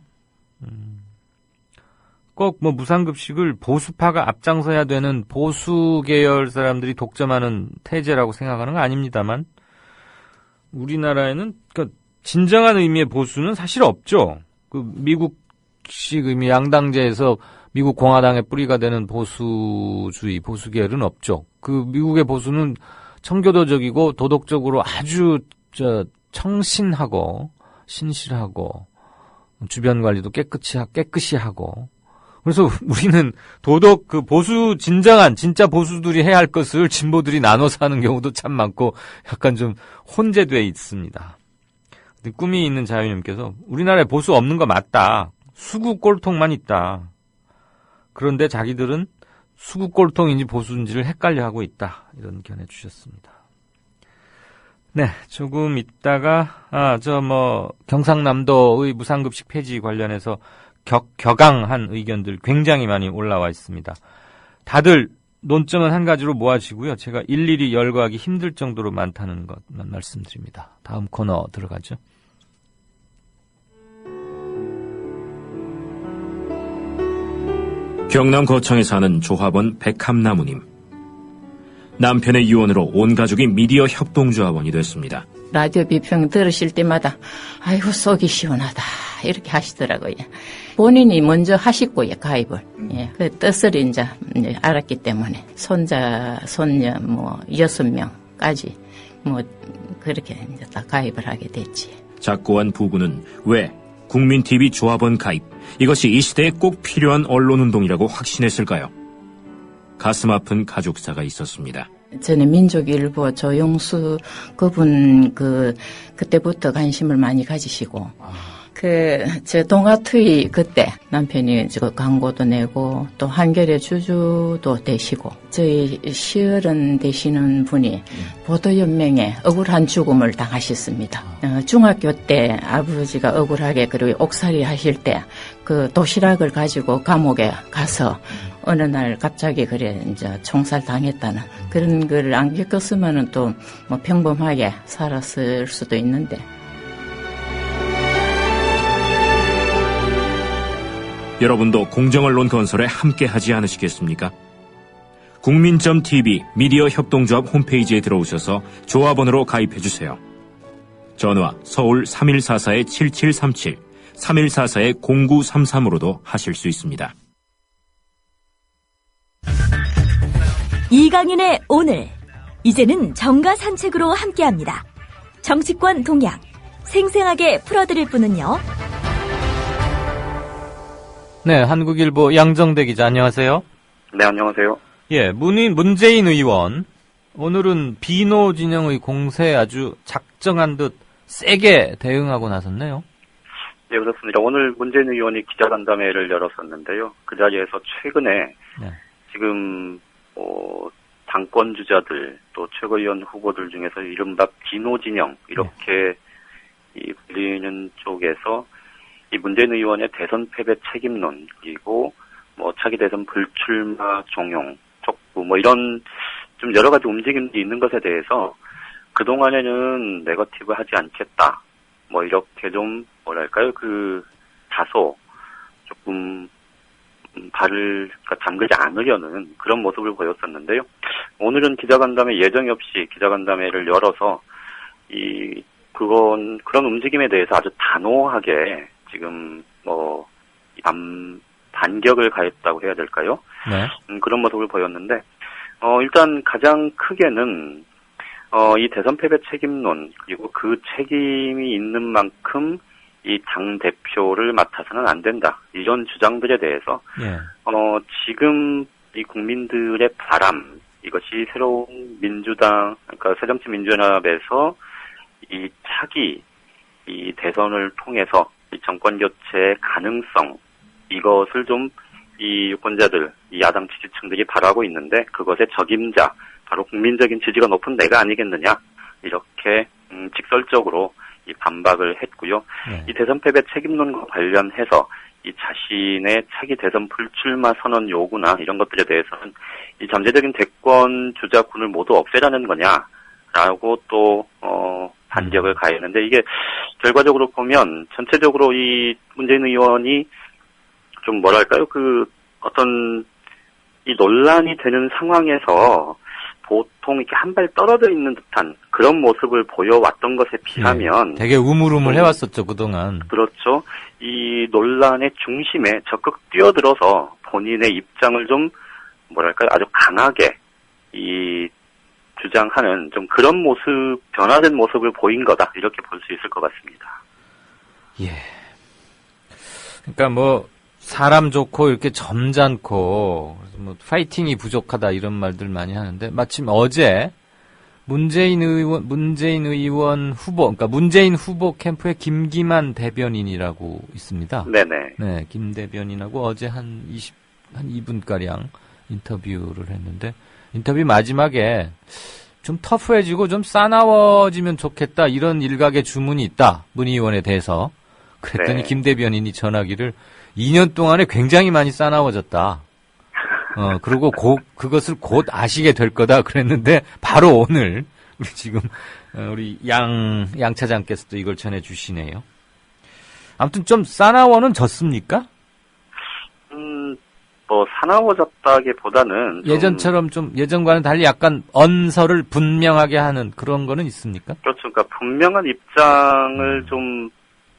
꼭 뭐 무상급식을 보수파가 앞장서야 되는 보수 계열 사람들이 독점하는 태제라고 생각하는 거 아닙니다만, 우리나라에는 진정한 의미의 보수는 사실 없죠. 미국식 의미 양당제에서 미국 공화당의 뿌리가 되는 보수주의, 보수 계열은 없죠. 미국의 보수는 청교도적이고 도덕적으로 아주 청신하고 신실하고 주변 관리도 깨끗이 하고. 그래서 우리는 보수 진짜 보수들이 해야 할 것을 진보들이 나눠서 하는 경우도 참 많고 약간 좀 혼재돼 있습니다. 꿈이 있는 자유님께서 우리나라에 보수 없는 거 맞다. 수구 꼴통만 있다. 그런데 자기들은 수구 꼴통인지 보수인지를 헷갈려하고 있다. 이런 견해 주셨습니다. 네, 조금 있다가 경상남도의 무상급식 폐지 관련해서 격앙한 의견들 굉장히 많이 올라와 있습니다. 다들 논점은 한 가지로 모아지고요. 제가 일일이 열거하기 힘들 정도로 많다는 것만 말씀드립니다. 다음 코너 들어가죠. 경남 거창에 사는 조합원 백함나무님. 남편의 유언으로 온 가족이 미디어 협동조합원이 됐습니다. 라디오 비평 들으실 때마다 아이고 속이 시원하다 이렇게 하시더라고요. 본인이 먼저 하시고요, 가입을. 그 뜻을 이제 알았기 때문에 손자, 손녀 6명까지 그렇게 이제 다 가입을 하게 됐지. 작고한 부부는 왜 국민TV 조합원 가입, 이것이 이 시대에 꼭 필요한 언론운동이라고 확신했을까요? 가슴 아픈 가족사가 있었습니다. 저는 민족일보 조용수 그분 그때부터 관심을 많이 가지시고 저 동아투이 그때 남편이 저 광고도 내고 또 한겨레 주주도 되시고 저희 시어른 되시는 분이 보도연맹에 억울한 죽음을 당하셨습니다. 중학교 때 아버지가 억울하게 그리고 옥살이 하실 때 그 도시락을 가지고 감옥에 가서 어느 날 갑자기 그래 이제 총살 당했다는 그런 걸 안 겪었으면은 또 뭐 평범하게 살았을 수도 있는데. 여러분도 공정언론 건설에 함께하지 않으시겠습니까? 국민.tv 미디어 협동조합 홈페이지에 들어오셔서 조합원으로 가입해주세요. 전화 서울 3144-7737, 3144-0933으로도 하실 수 있습니다. 이강윤의 오늘, 이제는 정가 산책으로 함께합니다. 정치권 동향, 생생하게 풀어드릴 분은요. 네, 한국일보 양정대 기자 안녕하세요. 네, 안녕하세요. 예, 문재인 의원 오늘은 비노 진영의 공세에 아주 작정한 듯 세게 대응하고 나섰네요. 네, 그렇습니다. 오늘 문재인 의원이 기자간담회를 열었었는데요. 그 자리에서 최근에 지금 당권 주자들 또 최고위원 후보들 중에서 이른바 비노 진영 이렇게 불리는 쪽에서 이 문재인 의원의 대선 패배 책임론 그리고 뭐 차기 대선 불출마 종용 촉구 뭐 이런 좀 여러 가지 움직임이 있는 것에 대해서 그동안에는 네거티브 하지 않겠다 뭐 이렇게 좀 뭐랄까요 그 다소 조금 발을 담그지 않으려는 그런 모습을 보였었는데요. 오늘은 기자간담회 예정이 없이 기자간담회를 열어서 그런 움직임에 대해서 아주 단호하게 지금 반격을 가했다고 해야 될까요? 네. 그런 모습을 보였는데 일단 가장 크게는 이 대선 패배 책임론 그리고 그 책임이 있는 만큼 이 당 대표를 맡아서는 안 된다 이런 주장들에 대해서 지금 이 국민들의 바람 이것이 새로운 민주당 그러니까 새정치민주연합에서 이 차기 이 대선을 통해서 이 정권 교체의 가능성 이것을 좀 이 유권자들, 이 야당 지지층들이 바라고 있는데 그것의 적임자 바로 국민적인 지지가 높은 내가 아니겠느냐 이렇게 직설적으로 이 반박을 했고요. 이 대선 패배 책임론과 관련해서 이 자신의 차기 대선 불출마 선언 요구나 이런 것들에 대해서는 이 잠재적인 대권 주자군을 모두 없애라는 거냐라고 또 반격을 가했는데 이게 결과적으로 보면 전체적으로 이 문재인 의원이 좀 뭐랄까요 어떤 이 논란이 되는 상황에서 보통 이렇게 한 발 떨어져 있는 듯한 그런 모습을 보여왔던 것에 비하면 되게 우물우물 해왔었죠 그동안. 그렇죠. 이 논란의 중심에 적극 뛰어들어서 본인의 입장을 좀 뭐랄까요 아주 강하게 이 주장하는 좀 그런 모습 변화된 모습을 보인 거다 이렇게 볼 수 있을 것 같습니다. 예. 그러니까 사람 좋고 이렇게 점잖고 파이팅이 부족하다 이런 말들 많이 하는데 마침 어제 문재인 의원 후보 그러니까 문재인 후보 캠프의 김기만 대변인이라고 있습니다. 네네. 네, 김 대변인하고 어제 한 2분가량 인터뷰를 했는데 인터뷰 마지막에 좀 터프해지고 좀 싸나워지면 좋겠다 이런 일각의 주문이 있다 문 의원에 대해서 그랬더니 김 대변인이 전하기를 2년 동안에 굉장히 많이 싸나워졌다. 그리고 그것을 곧 아시게 될 거다 그랬는데 바로 오늘 우리 양 차장께서도 이걸 전해주시네요. 아무튼 좀 싸나워는 졌습니까? 사나워졌다기보다는 예전처럼 좀 예전과는 달리 약간 언서를 분명하게 하는 그런 거는 있습니까? 그렇죠. 그러니까 분명한 입장을 좀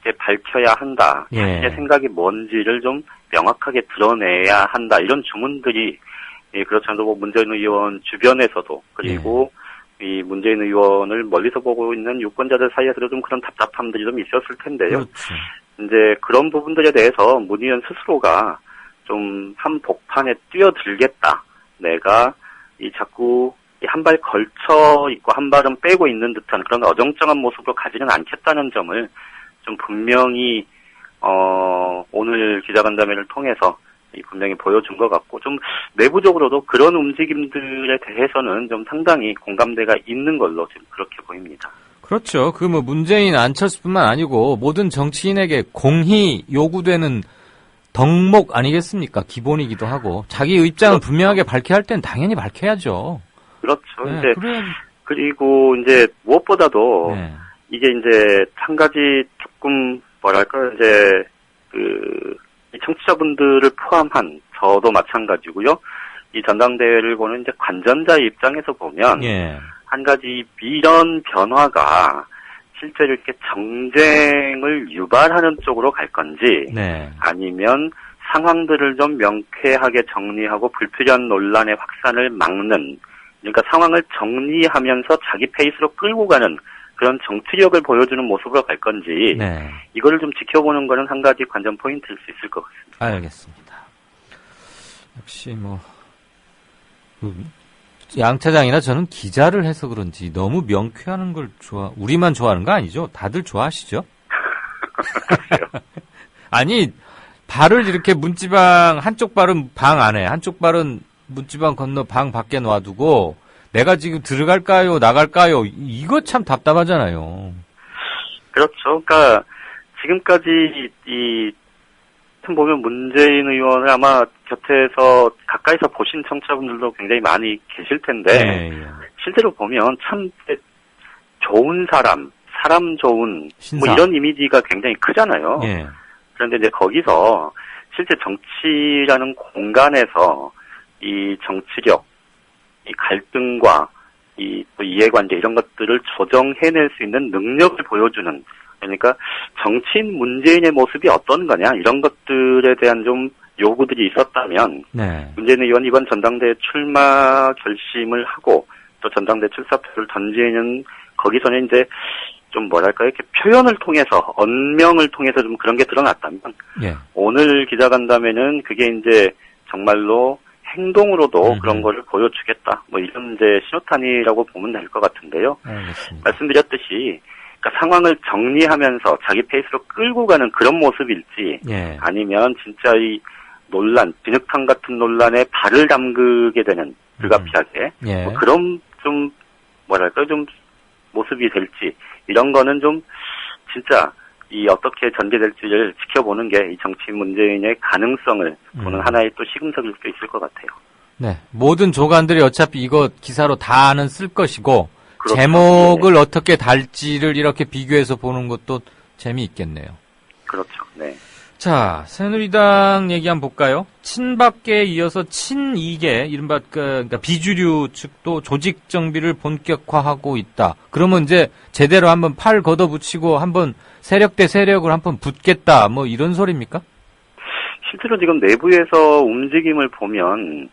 이렇게 밝혀야 한다. 자신의 생각이 뭔지를 좀 명확하게 드러내야 한다. 이런 주문들이 그렇죠. 문재인 의원 주변에서도 그리고 이 문재인 의원을 멀리서 보고 있는 유권자들 사이에서도 좀 그런 답답함들이 좀 있었을 텐데요. 그렇죠. 이제 그런 부분들에 대해서 문 의원 스스로가 좀 한복판에 뛰어들겠다. 내가 자꾸 한 발 걸쳐 있고 한 발은 빼고 있는 듯한 그런 어정쩡한 모습으로 가지는 않겠다는 점을 좀 분명히 오늘 기자간담회를 통해서 분명히 보여준 것 같고, 좀 내부적으로도 그런 움직임들에 대해서는 좀 상당히 공감대가 있는 걸로 지금 그렇게 보입니다. 그렇죠. 그 뭐 문재인 안철수뿐만 아니고 모든 정치인에게 공히 요구되는 덕목 아니겠습니까? 기본이기도 하고 자기 입장을 그렇죠. 분명하게 밝혀야 할 땐 당연히 밝혀야죠. 그렇죠. 네, 이제 그래야... 그리고 이제 무엇보다도 네. 이게 이제 한 가지 조금 뭐랄까 이제 이 청취자분들을 포함한 저도 마찬가지고요. 이 전당대회를 보는 이제 관전자의 입장에서 보면 예. 한 가지 이런 변화가 실제로 이렇게 정쟁을 유발하는 쪽으로 갈 건지 네. 아니면 상황들을 좀 명쾌하게 정리하고 불필요한 논란의 확산을 막는, 그러니까 상황을 정리하면서 자기 페이스로 끌고 가는 그런 정치력을 보여주는 모습으로 갈 건지 네. 이거를 좀 지켜보는 거는 한 가지 관전 포인트일 수 있을 것 같습니다. 알겠습니다. 역시 양 차장이나 저는 기자를 해서 그런지 너무 명쾌하는 걸 우리만 좋아하는 거 아니죠? 다들 좋아하시죠? 아니, 발을 이렇게 문지방, 한쪽 발은 방 안에, 한쪽 발은 문지방 건너 방 밖에 놔두고, 내가 지금 들어갈까요, 나갈까요? 이거 참 답답하잖아요. 그렇죠. 그러니까, 지금까지 보면 문재인 의원을 아마 곁에서 가까이서 보신 청취자분들도 굉장히 많이 계실 텐데 네, 예. 실제로 보면 참 좋은 사람 좋은 신사. 뭐 이런 이미지가 굉장히 크잖아요. 예. 그런데 이제 거기서 실제 정치라는 공간에서 이 정치력, 이 갈등과 또 이해관계 이런 것들을 조정해낼 수 있는 능력을 보여주는, 그러니까 정치인 문재인의 모습이 어떤 거냐 이런 것들에 대한 좀 요구들이 있었다면 네. 문재인 의원이 이번 전당대회 출마 결심을 하고 또 전당대 출사표를 던지는 거기서는 이제 좀 뭐랄까 이렇게 표현을 통해서 언명을 통해서 좀 그런 게 드러났다면 예. 오늘 기자간담회는 그게 이제 정말로 행동으로도 그런 거를 보여주겠다 뭐 이런 이제 신호탄이라고 보면 될 것 같은데요. 알겠습니다. 말씀드렸듯이 그러니까 상황을 정리하면서 자기 페이스로 끌고 가는 그런 모습일지 예. 아니면 진짜 이 논란, 진흙탕 같은 논란에 발을 담그게 되는 불가피하게 예. 뭐 그런 좀 뭐랄까 좀 모습이 될지 이런 거는 좀 진짜 이 어떻게 전개될지를 지켜보는 게 이 정치 문재인의 가능성을 보는 하나의 또 시금석일 수도 있을 것 같아요. 네. 모든 조간들이 어차피 이거 기사로 다는 쓸 것이고 그렇죠. 제목을 어떻게 달지를 이렇게 비교해서 보는 것도 재미있겠네요. 그렇죠. 네. 자, 새누리당 얘기 한번 볼까요? 친박계에 이어서 친이계, 이른바 그러니까 비주류 측도 조직 정비를 본격화하고 있다. 그러면 이제 제대로 한번 팔 걷어붙이고 한번 세력 대 세력을 한번 붙겠다. 뭐 이런 소리입니까? 실제로 지금 내부에서 움직임을 보면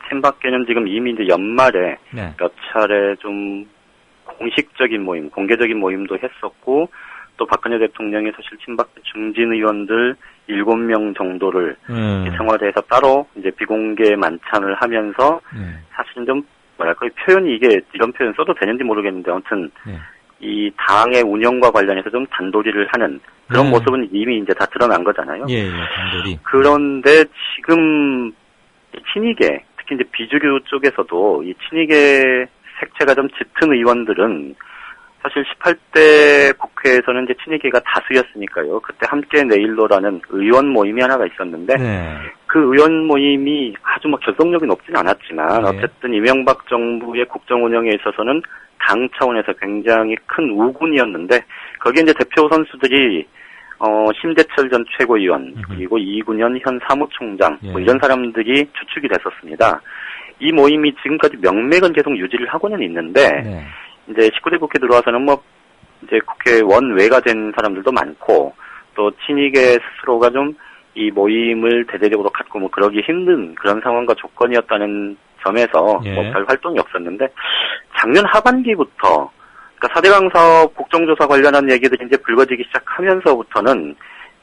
친박계는 지금 이미 이제 연말에 네. 몇 차례 좀 공식적인 모임, 공개적인 모임도 했었고 또 박근혜 대통령이 사실 친박계 중진 의원들 7명 정도를 청와대에서 따로 이제 비공개 만찬을 하면서 사실 좀 뭐랄까 표현이 이게 이런 표현 써도 되는지 모르겠는데 아무튼 이 당의 운영과 관련해서 좀 단도리를 하는 그런 모습은 이미 이제 다 드러난 거잖아요. 예, 단도리. 그런데 지금 친이계 특히 이제 비주류 쪽에서도 이 친이계 색채가 좀 짙은 의원들은 사실 18대 국회에서는 이제 친이계가 다수였으니까요. 그때 함께 내일로라는 의원 모임이 하나가 있었는데 그 의원 모임이 아주 뭐 결속력이 높지는 않았지만 어쨌든 이명박 정부의 국정 운영에 있어서는 당 차원에서 굉장히 큰 우군이었는데 거기에 이제 대표 선수들이 심재철 전 최고위원 그리고 이군현 현 사무총장 뭐 이런 사람들이 주축이 됐었습니다. 이 모임이 지금까지 명맥은 계속 유지를 하고는 있는데 이제 19대 국회 들어와서는 뭐 이제 국회원 외가 된 사람들도 많고 또 친이계 스스로가 좀 이 모임을 대대적으로 갖고 뭐 그러기 힘든 그런 상황과 조건이었다는 점에서 뭐 별 활동이 없었는데 작년 하반기부터 그러니까 4대강 사업 국정조사 관련한 얘기들이 이제 불거지기 시작하면서부터는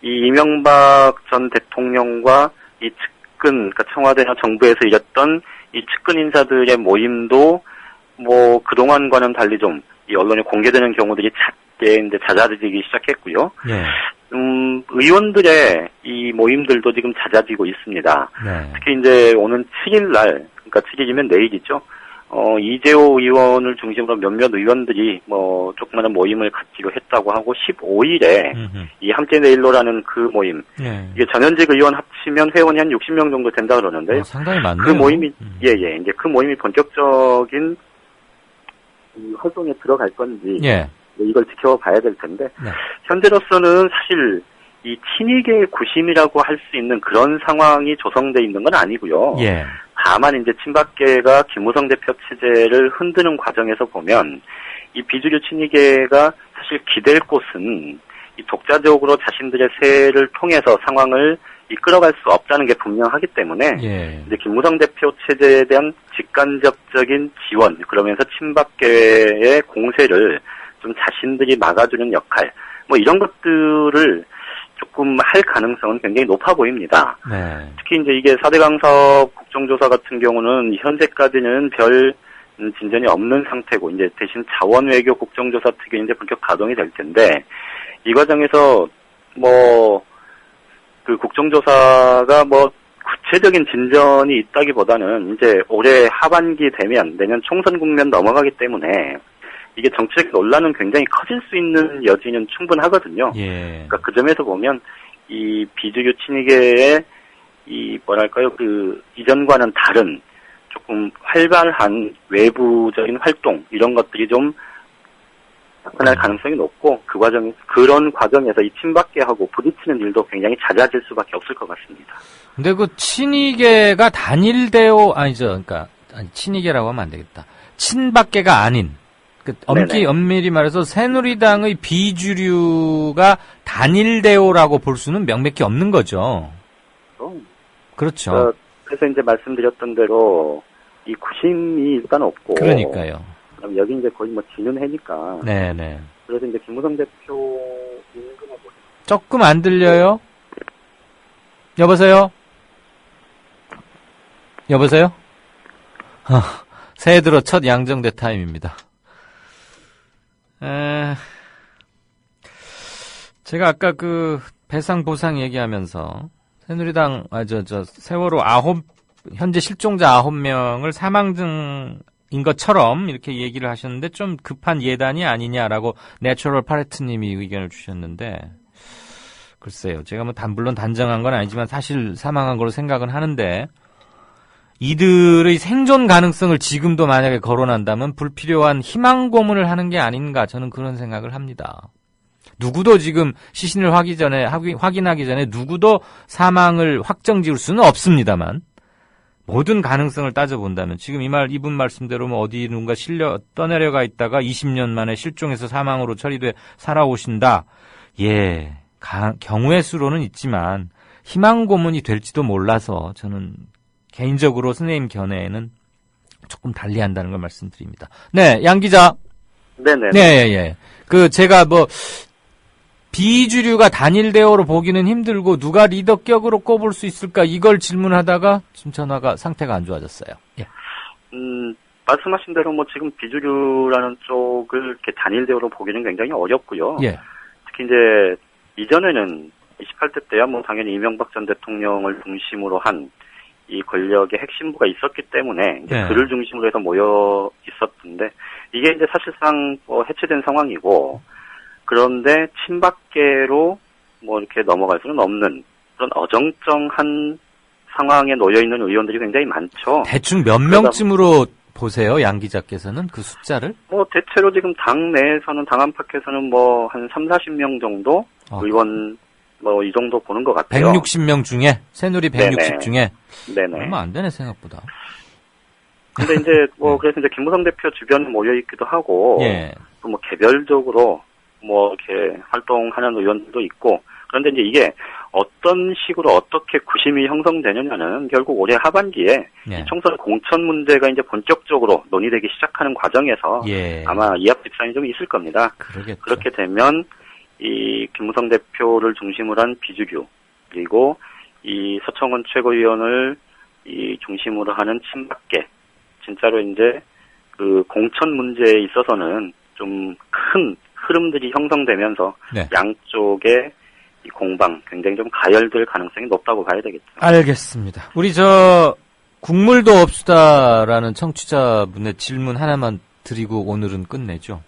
이 이명박 전 대통령과 이 측근 그러니까 청와대나 정부에서 일했던 이 측근 인사들의 모임도 뭐 그동안과는 달리 좀 이 언론에 공개되는 경우들이 잦게 이제 잦아들기 시작했고요. 예. 의원들의 이 모임들도 지금 잦아지고 있습니다. 네. 특히 이제 오는 7일 날, 그러니까 7일이면 내일이죠. 이재호 의원을 중심으로 몇몇 의원들이 조그마한 모임을 갖기로 했다고 하고 15일에 이 함께 내일로라는 그 모임, 예. 이게 전현직 의원 합치면 회원이 한 60명 정도 된다 그러는데 상당히 많네요. 그 모임이 이제 그 모임이 본격적인 활동에 들어갈 건지 예. 이걸 지켜봐야 될 텐데 네. 현재로서는 사실 이 친이계의 구심이라고 할 수 있는 그런 상황이 조성돼 있는 건 아니고요. 예. 다만 이제 친박계가 김무성 대표 체제를 흔드는 과정에서 보면 이 비주류 친이계가 사실 기댈 곳은 이 독자적으로 자신들의 세를 통해서 상황을 이끌어갈 수 없다는 게 분명하기 때문에 예. 이제 김무성 대표 체제에 대한 직간접적인 지원, 그러면서 친박계의 공세를 좀 자신들이 막아주는 역할, 이런 것들을 조금 할 가능성은 굉장히 높아 보입니다. 네. 특히 이제 이게 4대 강사업 국정조사 같은 경우는 현재까지는 별 진전이 없는 상태고, 이제 대신 자원외교 국정조사 특위 이제 본격 가동이 될 텐데, 이 과정에서 그 국정조사가 구체적인 진전이 있다기보다는 이제 올해 하반기 되면 내년 총선 국면 넘어가기 때문에 이게 정치적 논란은 굉장히 커질 수 있는 여지는 충분하거든요. 예. 그러니까 그 점에서 보면 이 비주류 친이계의 그 이전과는 다른 조금 활발한 외부적인 활동 이런 것들이 좀 나타날 가능성이 높고 그런 과정에서 이 친박계하고 부딪히는 일도 굉장히 잦아질 수밖에 없을 것 같습니다. 근데 그 친이계가 단일대오 그러니까 친이계라고 하면 안 되겠다. 친박계가 아닌 엄밀히 말해서 새누리당의 비주류가 단일대오라고 볼 수는 명백히 없는 거죠. 그렇죠. 그래서 이제 말씀드렸던 대로 이 구심이 일단 없고. 그러니까요. 그럼 여기 이제 거의 지는 해니까. 네네. 그래서 이제 김무성 대표 인근하고. 조금 안 들려요? 여보세요? 새해 들어 첫 양정대 타임입니다. 제가 아까 그 배상 보상 얘기하면서 새누리당 세월호 현재 실종자 9명을 사망증인 것처럼 이렇게 얘기를 하셨는데 좀 급한 예단이 아니냐라고 내추럴 파레트님이 의견을 주셨는데 글쎄요. 제가 물론 단정한 건 아니지만 사실 사망한 걸로 생각은 하는데 이들의 생존 가능성을 지금도 만약에 거론한다면 불필요한 희망 고문을 하는 게 아닌가 저는 그런 생각을 합니다. 누구도 지금 시신을 확인하기 전에 누구도 사망을 확정 지을 수는 없습니다만 모든 가능성을 따져본다면 지금 이분 말씀대로 어디 누군가 떠내려가 있다가 20년 만에 실종해서 사망으로 처리돼 살아오신다. 예, 경우의 수로는 있지만 희망 고문이 될지도 몰라서 저는 개인적으로 선생님 견해에는 조금 달리한다는 걸 말씀드립니다. 네, 양 기자. 네네. 네. 제가 비주류가 단일 대오로 보기는 힘들고 누가 리더격으로 꼽을 수 있을까 이걸 질문하다가 지금 전화가 상태가 안 좋아졌어요. 예. 말씀하신 대로 지금 비주류라는 쪽을 이렇게 단일 대오로 보기는 굉장히 어렵고요. 예. 특히 이제 이전에는 28대 때야 당연히 이명박 전 대통령을 중심으로 한 이 권력의 핵심부가 있었기 때문에 이제 네. 그를 중심으로 해서 모여 있었던데 이게 이제 사실상 해체된 상황이고 그런데 친박계로 이렇게 넘어갈 수는 없는 그런 어정쩡한 상황에 놓여 있는 의원들이 굉장히 많죠. 대충 몇 명쯤으로 보세요, 양 기자께서는 그 숫자를? 대체로 지금 당 내에서는 당 안팎에서는 한 30-40명 정도 의원 이 정도 보는 것 같아요. 160명 중에? 새누리 160 네네. 중에? 네네. 얼마 안 되네, 생각보다. 근데 이제 그래서 이제 김무성 대표 주변에 모여 있기도 하고, 예. 또 개별적으로 이렇게 활동하는 의원들도 있고, 그런데 이제 이게 어떤 식으로 어떻게 구심이 형성되느냐는 결국 올해 하반기에 예. 이 총선 공천 문제가 이제 본격적으로 논의되기 시작하는 과정에서 예. 아마 이합집산이 좀 있을 겁니다. 그러겠죠. 그렇게 되면 이 김무성 대표를 중심으로 한 비주류 그리고 이 서청원 최고위원을 이 중심으로 하는 친박계 진짜로 이제 그 공천 문제에 있어서는 좀 큰 흐름들이 형성되면서 네. 양쪽의 이 공방 굉장히 좀 가열될 가능성이 높다고 봐야 되겠죠. 알겠습니다. 우리 국물도 없수다라는 청취자분의 질문 하나만 드리고 오늘은 끝내죠.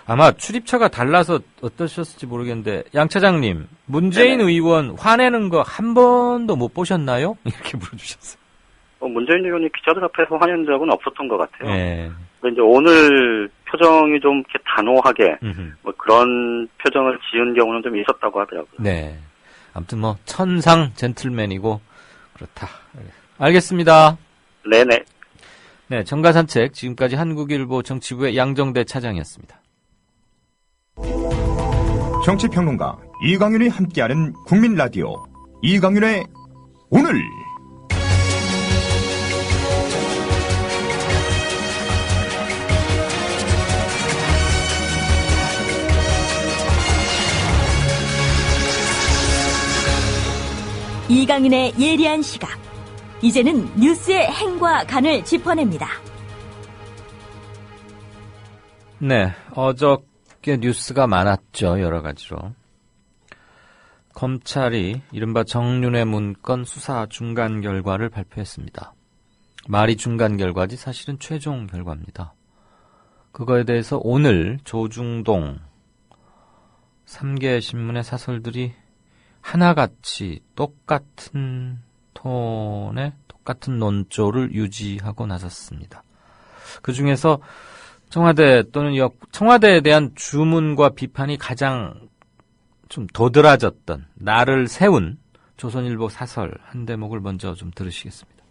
아마 출입처가 달라서 어떠셨을지 모르겠는데 양 차장님, 문재인 네네. 의원 화내는 거 한 번도 못 보셨나요? 이렇게 물어주셨어요. 문재인 의원이 기자들 앞에서 화낸 적은 없었던 것 같아요. 네. 근데 이제 오늘 표정이 좀 이렇게 단호하게 뭐 그런 표정을 지은 경우는 좀 있었다고 하더라고요. 네. 아무튼 천상 젠틀맨이고 그렇다. 알겠습니다. 네네. 네, 정가산책 지금까지 한국일보 정치부의 양정대 차장이었습니다. 정치평론가 이강윤이 함께하는 국민라디오 이강윤의 오늘. 이강윤의 예리한 시각. 이제는 뉴스의 행과 간을 짚어냅니다. 네, 어저께 뉴스가 많았죠. 여러 가지로. 검찰이 이른바 정윤회 문건 수사 중간 결과를 발표했습니다. 말이 중간 결과지 사실은 최종 결과입니다. 그거에 대해서 오늘 조중동 3개 신문의 사설들이 하나같이 똑같은 톤의 똑같은 논조를 유지하고 나섰습니다. 그 중에서 청와대 또는 청와대에 대한 주문과 비판이 가장 좀 도드라졌던 날을 세운 조선일보 사설 한 대목을 먼저 좀 들으시겠습니다.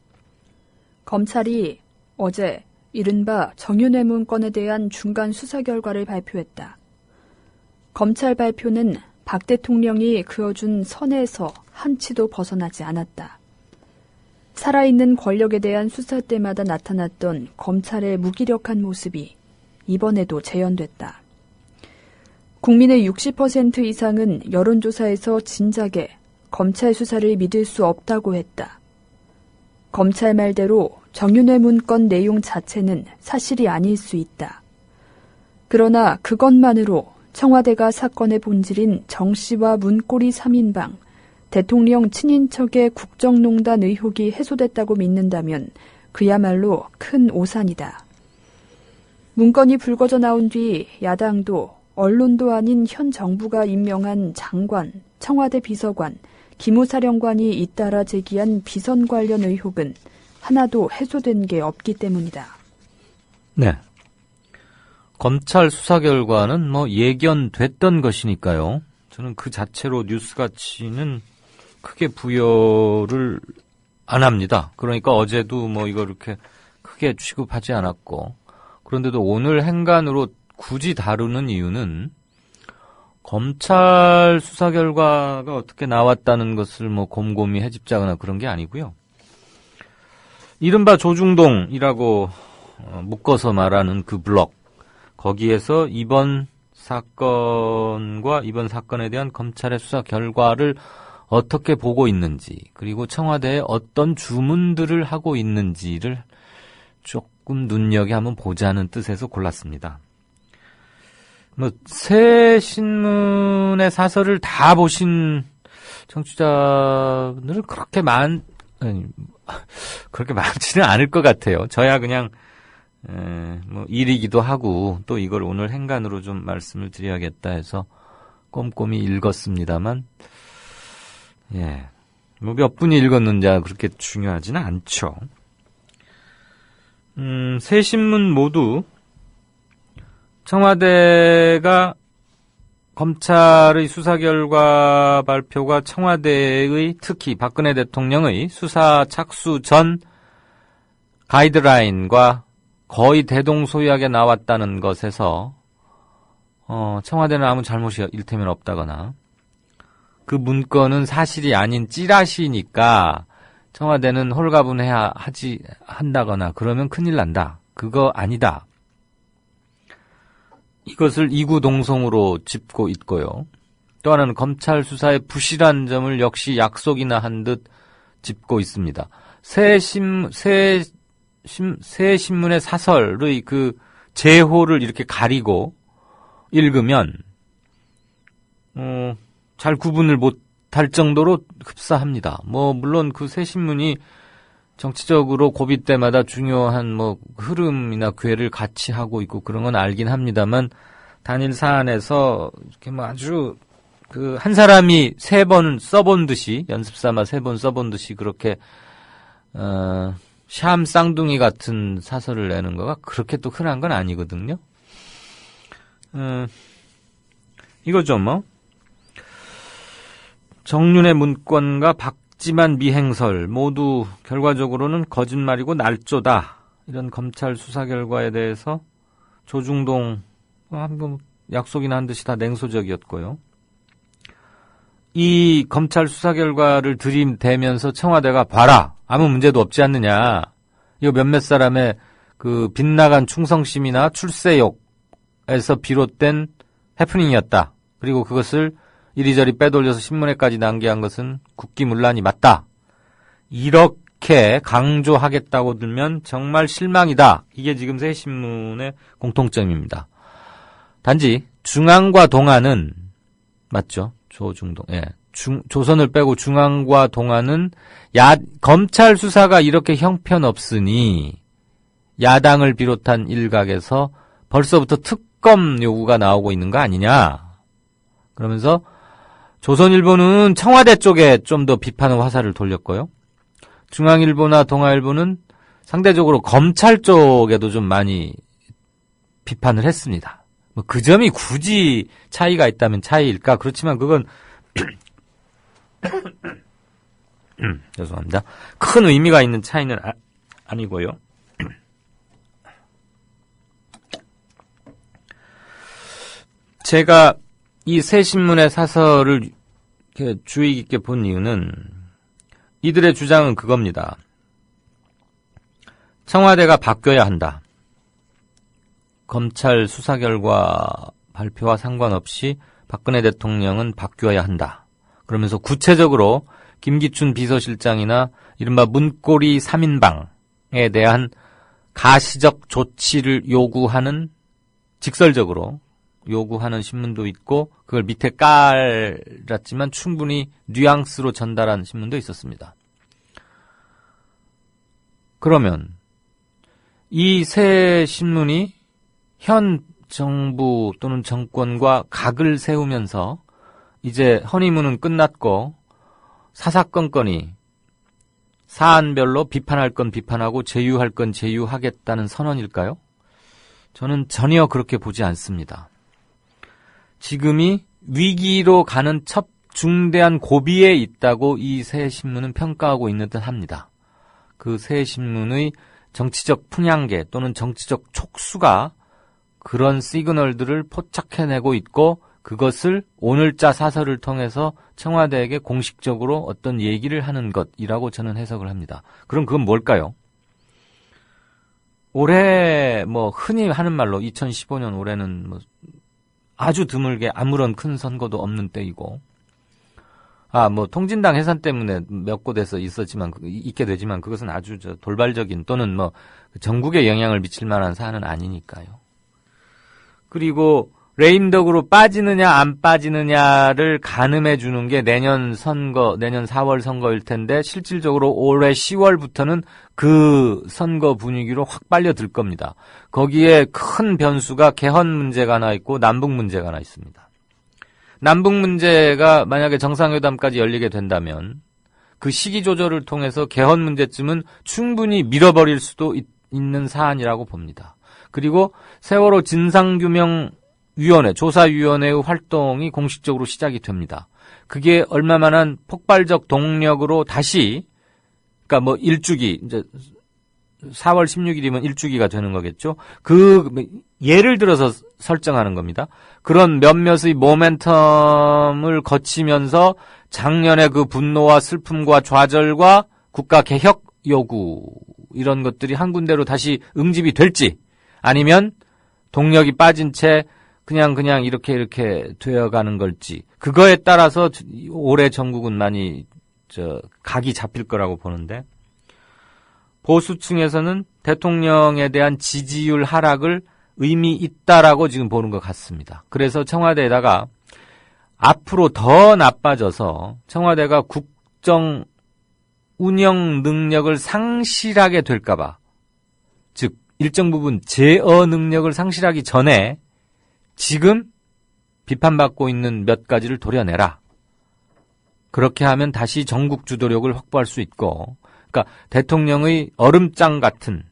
검찰이 어제 이른바 정윤회 문건에 대한 중간 수사 결과를 발표했다. 검찰 발표는 박 대통령이 그어준 선에서 한치도 벗어나지 않았다. 살아있는 권력에 대한 수사 때마다 나타났던 검찰의 무기력한 모습이 이번에도 재현됐다. 국민의 60% 이상은 여론조사에서 진작에 검찰 수사를 믿을 수 없다고 했다. 검찰 말대로 정윤회 문건 내용 자체는 사실이 아닐 수 있다. 그러나 그것만으로 청와대가 사건의 본질인 정씨와 문고리 3인방, 대통령 친인척의 국정농단 의혹이 해소됐다고 믿는다면 그야말로 큰 오산이다. 문건이 불거져 나온 뒤 야당도 언론도 아닌 현 정부가 임명한 장관, 청와대 비서관, 기무사령관이 잇따라 제기한 비선 관련 의혹은 하나도 해소된 게 없기 때문이다. 네. 검찰 수사 결과는 예견됐던 것이니까요. 저는 그 자체로 뉴스 가치는 크게 부여를 안 합니다. 그러니까 어제도 이걸 이렇게 크게 취급하지 않았고, 그런데도 오늘 행간으로 굳이 다루는 이유는 검찰 수사 결과가 어떻게 나왔다는 것을 곰곰이 헤집자거나 그런 게 아니고요. 이른바 조중동이라고 묶어서 말하는 그 블록, 거기에서 이번 사건과 이번 사건에 대한 검찰의 수사 결과를 어떻게 보고 있는지, 그리고 청와대에 어떤 주문들을 하고 있는지를 조금 눈여겨 한번 보자는 뜻에서 골랐습니다. 새 신문의 사설을 다 보신 청취자분들은 그렇게 많지는 않을 것 같아요. 저야 그냥 일이기도 하고 또 이걸 오늘 행간으로 좀 말씀을 드려야겠다 해서 꼼꼼히 읽었습니다만, 몇 분이 읽었는지가 그렇게 중요하지는 않죠. 새 신문 모두 청와대가 검찰의 수사 결과 발표가 청와대의, 특히 박근혜 대통령의 수사 착수 전 가이드라인과 거의 대동소이하게 나왔다는 것에서 청와대는 아무 잘못이 일테면 없다거나, 그 문건은 사실이 아닌 찌라시니까 청와대는 홀가분해야 한다거나 그러면 큰일 난다. 그거 아니다. 이것을 이구동성으로 짚고 있고요. 또 하나는 검찰 수사의 부실한 점을 역시 약속이나 한 듯 짚고 있습니다. 새 신문의 사설의 그 제호를 이렇게 가리고 읽으면 잘 구분을 못할 정도로 흡사합니다. 물론 그 새 신문이 정치적으로 고비 때마다 중요한 흐름이나 궤를 같이 하고 있고 그런 건 알긴 합니다만, 단일 사안에서 이렇게 아주 한 사람이 3번 써본 듯이, 연습삼아 3번 써본 듯이 그렇게 샴 쌍둥이 같은 사설을 내는 거가 그렇게 또 흔한 건 아니거든요. 이거죠, 정윤의 문건과 박지만 미행설 모두 결과적으로는 거짓말이고 날조다. 이런 검찰 수사 결과에 대해서 조중동 한번 약속이나 한 듯이 다 냉소적이었고요. 이 검찰 수사 결과를 들이대면서 청와대가 봐라, 아무 문제도 없지 않느냐. 이거 몇몇 사람의 빗나간 충성심이나 출세욕에서 비롯된 해프닝이었다. 그리고 그것을 이리저리 빼돌려서 신문에까지 난개한 것은 국기문란이 맞다. 이렇게 강조하겠다고 들면 정말 실망이다. 이게 지금 새 신문의 공통점입니다. 단지 중앙과 동안은 맞죠? 조중동. 예. 조선을 빼고 중앙과 동안은 검찰 수사가 이렇게 형편없으니 야당을 비롯한 일각에서 벌써부터 특검 요구가 나오고 있는 거 아니냐. 그러면서 조선일보는 청와대 쪽에 좀 더 비판의 화살을 돌렸고요. 중앙일보나 동아일보는 상대적으로 검찰 쪽에도 좀 많이 비판을 했습니다. 그 점이 굳이 차이가 있다면 차이일까? 그렇지만 그건 죄송합니다. 큰 의미가 있는 차이는 아니고요. 제가 이 새 신문의 사설을 이렇게 주의 깊게 본 이유는 이들의 주장은 그겁니다. 청와대가 바뀌어야 한다. 검찰 수사 결과 발표와 상관없이 박근혜 대통령은 바뀌어야 한다. 그러면서 구체적으로 김기춘 비서실장이나 이른바 문고리 3인방에 대한 가시적 조치를 요구하는, 직설적으로 요구하는 신문도 있고 그걸 밑에 깔았지만 충분히 뉘앙스로 전달한 신문도 있었습니다. 그러면 이 새 신문이 현 정부 또는 정권과 각을 세우면서 이제 허니문은 끝났고 사사건건이 사안별로 비판할 건 비판하고 제유할 건 제유하겠다는 선언일까요? 저는 전혀 그렇게 보지 않습니다. 지금이 위기로 가는 첫 중대한 고비에 있다고 이 새 신문은 평가하고 있는 듯 합니다. 그 새 신문의 정치적 풍향계 또는 정치적 촉수가 그런 시그널들을 포착해내고 있고 그것을 오늘자 사설을 통해서 청와대에게 공식적으로 어떤 얘기를 하는 것이라고 저는 해석을 합니다. 그럼 그건 뭘까요? 올해 흔히 하는 말로 2015년 올해는 아주 드물게 아무런 큰 선거도 없는 때이고, 통진당 해산 때문에 몇 곳에서 있게 되지만 그것은 아주 돌발적인 또는 전국에 영향을 미칠 만한 사안은 아니니까요. 그리고 레임덕으로 빠지느냐 안 빠지느냐를 가늠해 주는 게 내년 4월 선거일 텐데 실질적으로 올해 10월부터는 그 선거 분위기로 확 빨려들 겁니다. 거기에 큰 변수가 개헌 문제가 하나 있고 남북 문제가 하나 있습니다. 남북 문제가 만약에 정상회담까지 열리게 된다면 그 시기 조절을 통해서 개헌 문제쯤은 충분히 밀어버릴 수도 있는 사안이라고 봅니다. 그리고 세월호 진상규명위원회, 조사위원회의 활동이 공식적으로 시작이 됩니다. 그게 얼마만한 폭발적 동력으로 다시, 일주기, 이제 4월 16일이면 일주기가 되는 거겠죠. 예를 들어서 설정하는 겁니다. 그런 몇몇의 모멘텀을 거치면서 작년의 그 분노와 슬픔과 좌절과 국가 개혁 요구, 이런 것들이 한 군데로 다시 응집이 될지, 아니면 동력이 빠진 채 그냥 이렇게 되어가는 걸지, 그거에 따라서 올해 전국은 많이 각이 잡힐 거라고 보는데, 보수층에서는 대통령에 대한 지지율 하락을 의미 있다라고 지금 보는 것 같습니다. 그래서 청와대에다가 앞으로 더 나빠져서 청와대가 국정 운영 능력을 상실하게 될까봐, 즉 일정 부분 제어 능력을 상실하기 전에 지금 비판받고 있는 몇 가지를 도려내라. 그렇게 하면 다시 전국 주도력을 확보할 수 있고, 그러니까 대통령의 얼음장 같은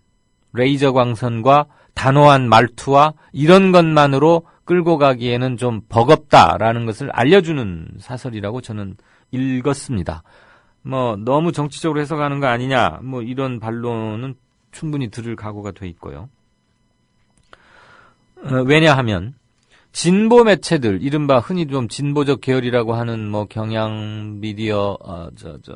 레이저 광선과 단호한 말투와 이런 것만으로 끌고 가기에는 좀 버겁다라는 것을 알려주는 사설이라고 저는 읽었습니다. 너무 정치적으로 해석하는 거 아니냐, 이런 반론은 충분히 들을 각오가 돼 있고요. 왜냐하면 진보 매체들, 이른바 흔히 좀 진보적 계열이라고 하는 경향 미디어,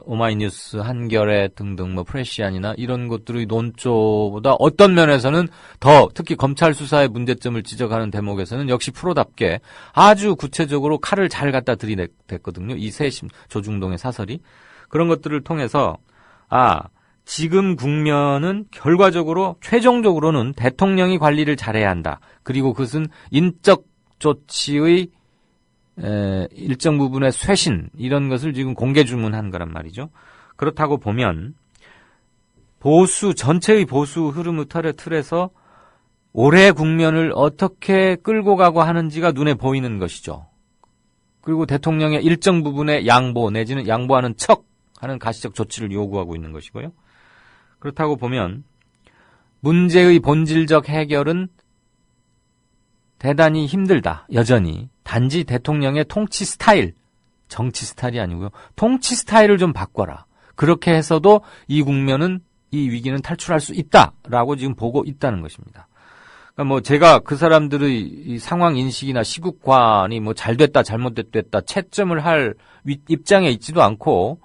오마이뉴스, 한겨레 등등 프레시안이나 이런 것들의 논조보다 어떤 면에서는 더, 특히 검찰 수사의 문제점을 지적하는 대목에서는 역시 프로답게 아주 구체적으로 칼을 잘 갖다 들이댔거든요. 이 세심 조중동의 사설이. 그런 것들을 통해서 지금 국면은 결과적으로 최종적으로는 대통령이 관리를 잘해야 한다. 그리고 그것은 인적 조치의 일정 부분의 쇄신, 이런 것을 지금 공개 주문한 거란 말이죠. 그렇다고 보면 전체의 보수 흐름의 틀에서 올해 국면을 어떻게 끌고 가고 하는지가 눈에 보이는 것이죠. 그리고 대통령의 일정 부분의 양보 내지는 양보하는 척하는 가시적 조치를 요구하고 있는 것이고요. 그렇다고 보면 문제의 본질적 해결은 대단히 힘들다. 여전히. 단지 대통령의 통치 스타일, 정치 스타일이 아니고요. 통치 스타일을 좀 바꿔라. 그렇게 해서도 이 위기는 탈출할 수 있다라고 지금 보고 있다는 것입니다. 그러니까 제가 그 사람들의 이 상황 인식이나 시국관이 잘됐다, 잘못됐다 채점을 할 입장에 있지도 않고,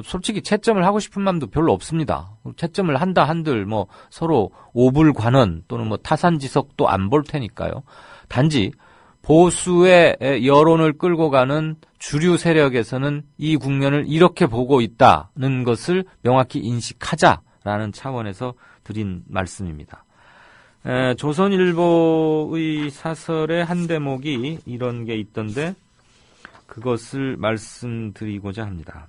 솔직히 채점을 하고 싶은 마음도 별로 없습니다. 채점을 한다 한들 서로 오불관원 또는 타산지석도 안 볼 테니까요. 단지 보수의 여론을 끌고 가는 주류 세력에서는 이 국면을 이렇게 보고 있다는 것을 명확히 인식하자라는 차원에서 드린 말씀입니다. 조선일보의 사설의 한 대목이 이런 게 있던데 그것을 말씀드리고자 합니다.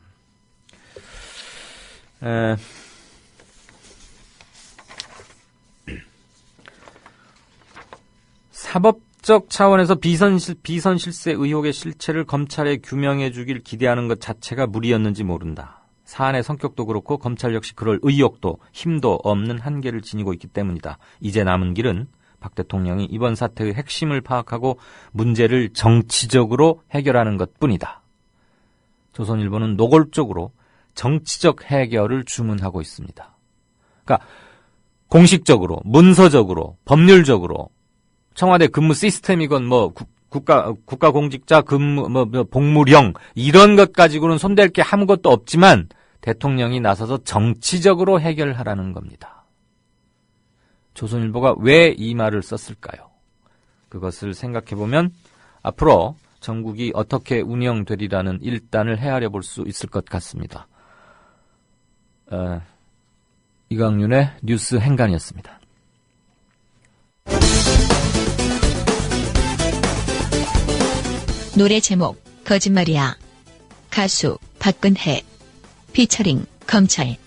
사법적 차원에서 비선실세 의혹의 실체를 검찰에 규명해 주길 기대하는 것 자체가 무리였는지 모른다. 사안의 성격도 그렇고 검찰 역시 그럴 의욕도 힘도 없는 한계를 지니고 있기 때문이다. 이제 남은 길은 박 대통령이 이번 사태의 핵심을 파악하고 문제를 정치적으로 해결하는 것뿐이다. 조선일보는 노골적으로 정치적 해결을 주문하고 있습니다. 그러니까 공식적으로, 문서적으로, 법률적으로 청와대 근무 시스템이건 국가 공직자 근무 복무령 이런 것 가지고는 손댈 게 아무것도 없지만 대통령이 나서서 정치적으로 해결하라는 겁니다. 조선일보가 왜 이 말을 썼을까요? 그것을 생각해 보면 앞으로 전국이 어떻게 운영되리라는 일단을 헤아려 볼 수 있을 것 같습니다. 이강윤의 뉴스 행간이었습니다. 노래 제목 거짓말이야. 가수 박근혜. 피처링 검찰.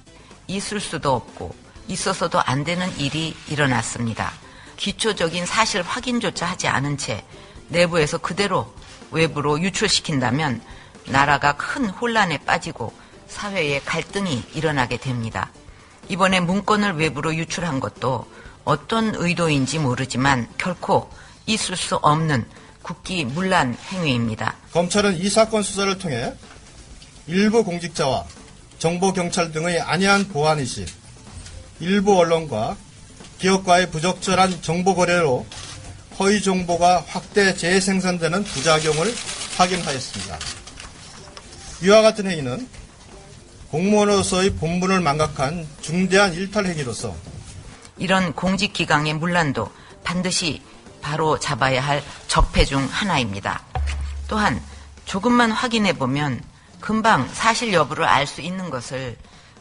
있을 수도 없고 있어서도 안 되는 일이 일어났습니다. 기초적인 사실 확인조차 하지 않은 채 내부에서 그대로 외부로 유출시킨다면 나라가 큰 혼란에 빠지고 사회에 갈등이 일어나게 됩니다. 이번에 문건을 외부로 유출한 것도 어떤 의도인지 모르지만 결코 있을 수 없는 국기문란 행위입니다. 검찰은 이 사건 수사를 통해 일부 공직자와 정보경찰 등의 안이한 보안의식, 일부 언론과 기업과의 부적절한 정보 거래로 허위 정보가 확대 재생산되는 부작용을 확인하였습니다. 이와 같은 행위는 공무원으로서의 본분을 망각한 중대한 일탈 행위로서 이런 공직기강의 문란도 반드시 바로 잡아야 할 적폐 중 하나입니다. 또한 조금만 확인해보면 금방 사실 여부를 알 수 있는 것을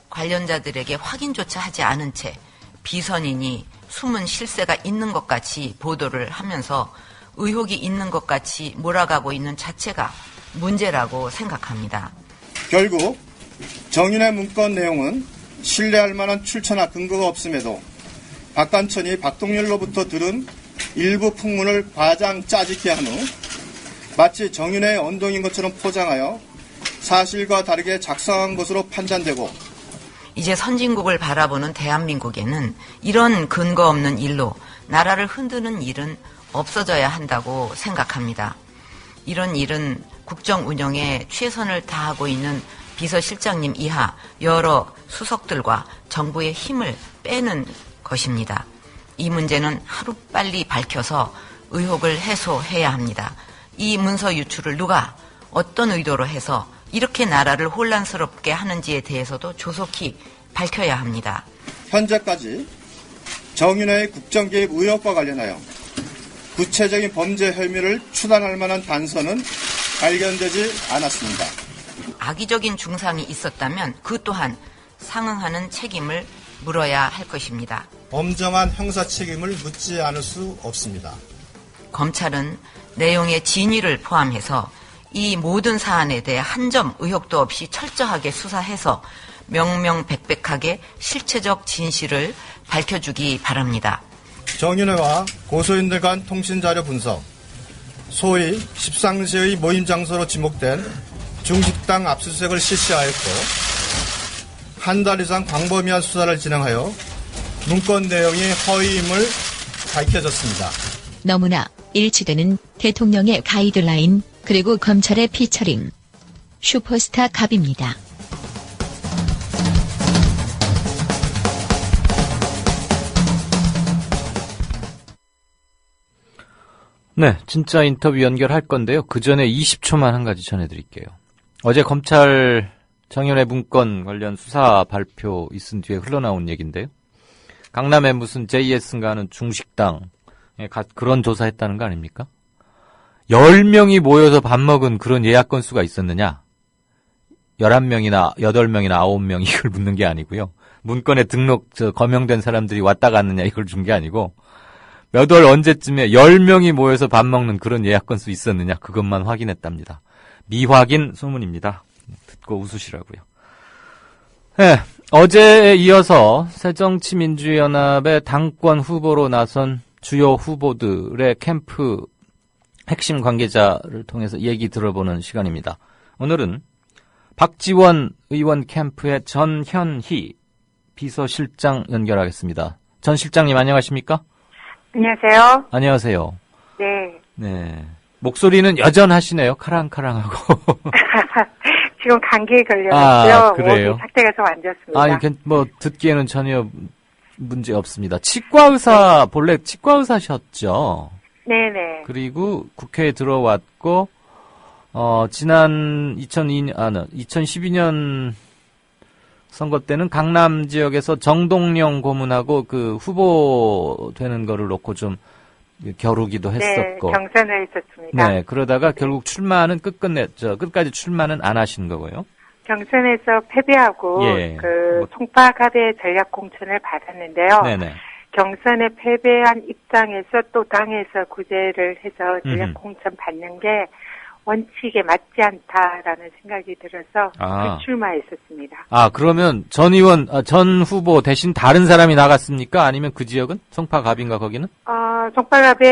관련자들에게 확인조차 하지 않은 채 비선이니 숨은 실세가 있는 것 같이 보도를 하면서 의혹이 있는 것 같이 몰아가고 있는 자체가 문제라고 생각합니다. 결국 정윤의 문건 내용은 신뢰할 만한 출처나 근거가 없음에도 박관천이 박동렬로부터 들은 일부 풍문을 과장 짜집게 한 후 마치 정윤의 언동인 것처럼 포장하여 사실과 다르게 작성한 것으로 판단되고, 이제 선진국을 바라보는 대한민국에는 이런 근거 없는 일로 나라를 흔드는 일은 없어져야 한다고 생각합니다. 이런 일은 국정 운영에 최선을 다하고 있는 비서실장님 이하 여러 수석들과 정부의 힘을 빼는 것입니다. 이 문제는 하루빨리 밝혀서 의혹을 해소해야 합니다. 이 문서 유출을 누가 어떤 의도로 해서 이렇게 나라를 혼란스럽게 하는지에 대해서도 조속히 밝혀야 합니다. 현재까지 정윤회의 국정개입 의혹과 관련하여 구체적인 범죄 혐의를 추단할 만한 단서는 발견되지 않았습니다. 악의적인 중상이 있었다면 그 또한 상응하는 책임을 물어야 할 것입니다. 엄정한 형사 책임을 묻지 않을 수 없습니다. 검찰은 내용의 진위를 포함해서 이 모든 사안에 대해 한 점 의혹도 없이 철저하게 수사해서 명명백백하게 실체적 진실을 밝혀주기 바랍니다. 정윤회와 고소인들 간 통신자료 분석, 소위 십상시의 모임 장소로 지목된 중식당 압수수색을 실시하였고, 한 달 이상 광범위한 수사를 진행하여 문건 내용이 허위임을 밝혀졌습니다. 너무나 일치되는 대통령의 가이드라인, 그리고 검찰의 피처링. 슈퍼스타 갑입니다. 네, 진짜 인터뷰 연결할 건데요. 그 전에 20초만 한 가지 전해드릴게요. 어제 검찰 정윤회 문건 관련 수사 발표 있은 뒤에 흘러나온 얘기인데요. 강남에 무슨 JS인가 하는 중식당에 그런 조사했다는 거 아닙니까? 10명이 모여서 밥 먹은 그런 예약 건수가 있었느냐? 11명이나 8명이나 9명 이걸 묻는 게 아니고요. 문건에 거명된 사람들이 왔다 갔느냐 이걸 준 게 아니고, 몇 월 언제쯤에 10명이 모여서 밥 먹는 그런 예약 건수 있었느냐, 그것만 확인했답니다. 미확인 소문입니다. 듣고 웃으시라고요. 네, 어제에 이어서 새정치민주연합의 당권 후보로 나선 주요 후보들의 캠프 핵심 관계자를 통해서 얘기 들어보는 시간입니다. 오늘은 박지원 의원 캠프의 전현희 비서실장 연결하겠습니다. 전 실장님 안녕하십니까? 안녕하세요. 안녕하세요. 네. 네. 목소리는 여전하시네요. 카랑카랑하고. 지금 감기에 걸려가지고요. 아, 그래요? 목이 삭제가 좀 안 좋습니다. 아니, 뭐 듣기에는 전혀 문제 없습니다. 치과의사, 본래 치과의사셨죠? 네네. 그리고 국회에 들어왔고, 지난 2012년 선거 때는 강남 지역에서 정동영 고문하고 그 후보 되는 거를 놓고 좀 겨루기도 했었고. 네, 경선을 했었습니다. 네, 그러다가 결국 출마는 끝까지 출마는 안 하신 거고요. 경선에서 패배하고, 예. 송파갑의 전략 공천을 받았는데요. 네네. 경선에 패배한 입장에서 또 당에서 구제를 해서 전략 공천 받는 게 원칙에 맞지 않다라는 생각이 들어서 불출마했었습니다. 아, 그러면 전 의원, 전 후보 대신 다른 사람이 나갔습니까? 아니면 그 지역은? 송파갑인가 거기는? 송파갑에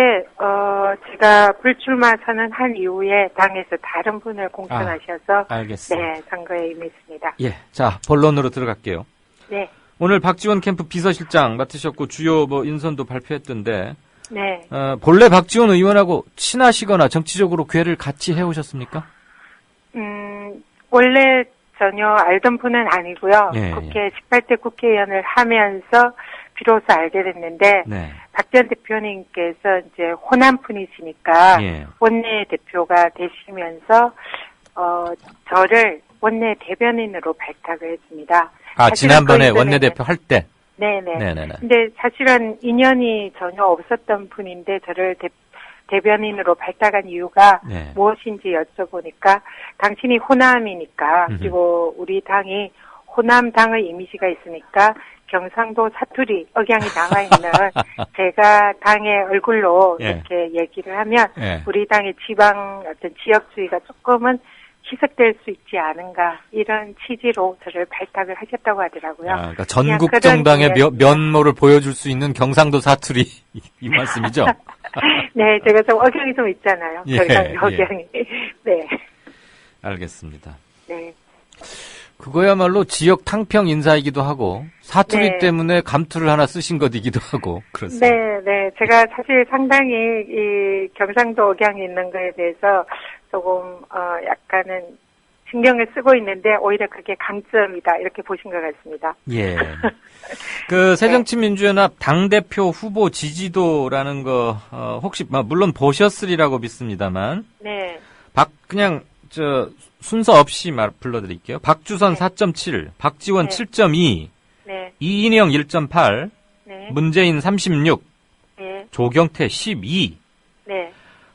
제가 불출마 선언한 이후에 당에서 다른 분을 공천하셔서 알겠습니다. 네, 선거에 임했습니다. 예, 자, 본론으로 들어갈게요. 네. 오늘 박지원 캠프 비서실장 맡으셨고 주요 인선도 발표했던데 네. 본래 박지원 의원하고 친하시거나 정치적으로 궤를 같이 해오셨습니까? 원래 전혀 알던 분은 아니고요. 예, 국회 18대 국회의원을 하면서 비로소 알게 됐는데 네. 박 전 대표님께서 이제 호남 분이시니까 예. 원내 대표가 되시면서 저를 원내 대변인으로 발탁을 했습니다. 지난번에 원내대표 할 때? 네네. 네네네. 근데 사실은 인연이 전혀 없었던 분인데 저를 대변인으로 발탁한 이유가 무엇인지 여쭤보니까 당신이 호남이니까 그리고 우리 당이 호남당의 이미지가 있으니까 경상도 사투리 억양이 나와 있는 제가 당의 얼굴로 이렇게 얘기를 하면 우리 당의 지방 어떤 지역주의가 조금은 희석될 수 있지 않은가 이런 취지로 저를 발탁을 하셨다고 하더라고요. 그러니까 전국 정당의 면모를 보여줄 수 있는 경상도 사투리 이 말씀이죠? 네, 제가 좀 억양이 좀 있잖아요. 억양이. 네. 알겠습니다. 네. 그거야말로 지역 탕평 인사이기도 하고 사투리 때문에 감투를 하나 쓰신 것이기도 하고 그렇습니다. 네. 제가 사실 상당히 이 경상도 억양이 있는 거에 대해서 조금 약간은 신경을 쓰고 있는데 오히려 그게 강점이다 이렇게 보신 것 같습니다. 예. 그 새정치민주연합 당대표 후보 지지도라는 거 혹시 물론 보셨으리라고 믿습니다만. 네. 그냥 순서 없이 불러드릴게요. 박주선 4.7, 박지원 7.2, 이인영 1.8, 문재인 36, 조경태 12.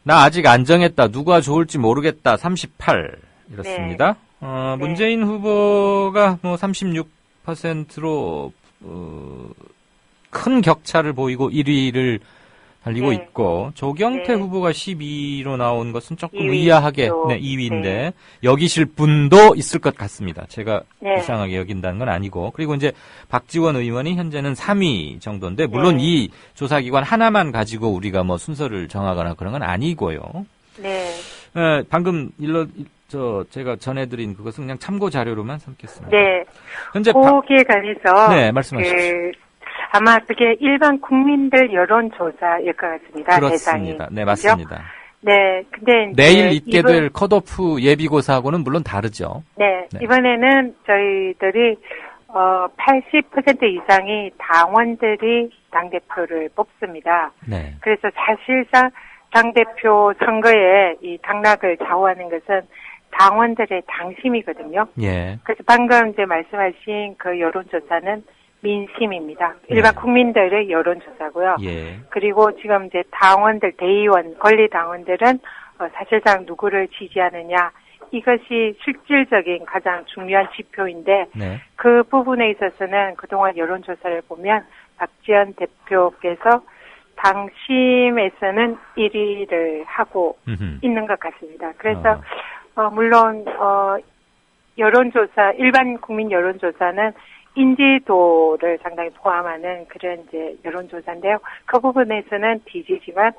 나 아직 안 정했다. 누가 좋을지 모르겠다. 38. 이렇습니다. 문재인 후보가 36%로 큰 격차를 보이고 1위를 달리고 있고 조경태 후보가 12로 나온 것은 조금 의아하게 2위인데 여기실 분도 있을 것 같습니다. 제가 이상하게 여긴다는 건 아니고 그리고 이제 박지원 의원이 현재는 3위 정도인데 물론 이 조사기관 하나만 가지고 우리가 순서를 정하거나 그런 건 아니고요. 방금 제가 전해드린 그것은 그냥 참고 자료로만 삼겠습니다. 네. 현재 거기에 관해서 말씀하십시오. 아마 그게 일반 국민들 여론조사일 것 같습니다. 그렇습니다. 대상이. 네, 맞습니다. 네, 근데 내일 있게 될 컷오프 예비고사하고는 물론 다르죠. 네, 이번에는 저희들이 80% 이상이 당원들이 당대표를 뽑습니다. 네. 그래서 사실상 당대표 선거에 이 당락을 좌우하는 것은 당원들의 당심이거든요. 예. 그래서 방금 이제 말씀하신 그 여론조사는 민심입니다. 일반 국민들의 여론조사고요. 그리고 지금 이제 당원들, 대의원, 권리당원들은 사실상 누구를 지지하느냐 이것이 실질적인 가장 중요한 지표인데 그 부분에 있어서는 그동안 여론조사를 보면 박지원 대표께서 당심에서는 1위를 하고 있는 것 같습니다. 그래서 물론 여론조사, 일반 국민 여론조사는 인지도를 상당히 포함하는 그런 이제 여론조사인데요. 그 부분에서는 뒤지지만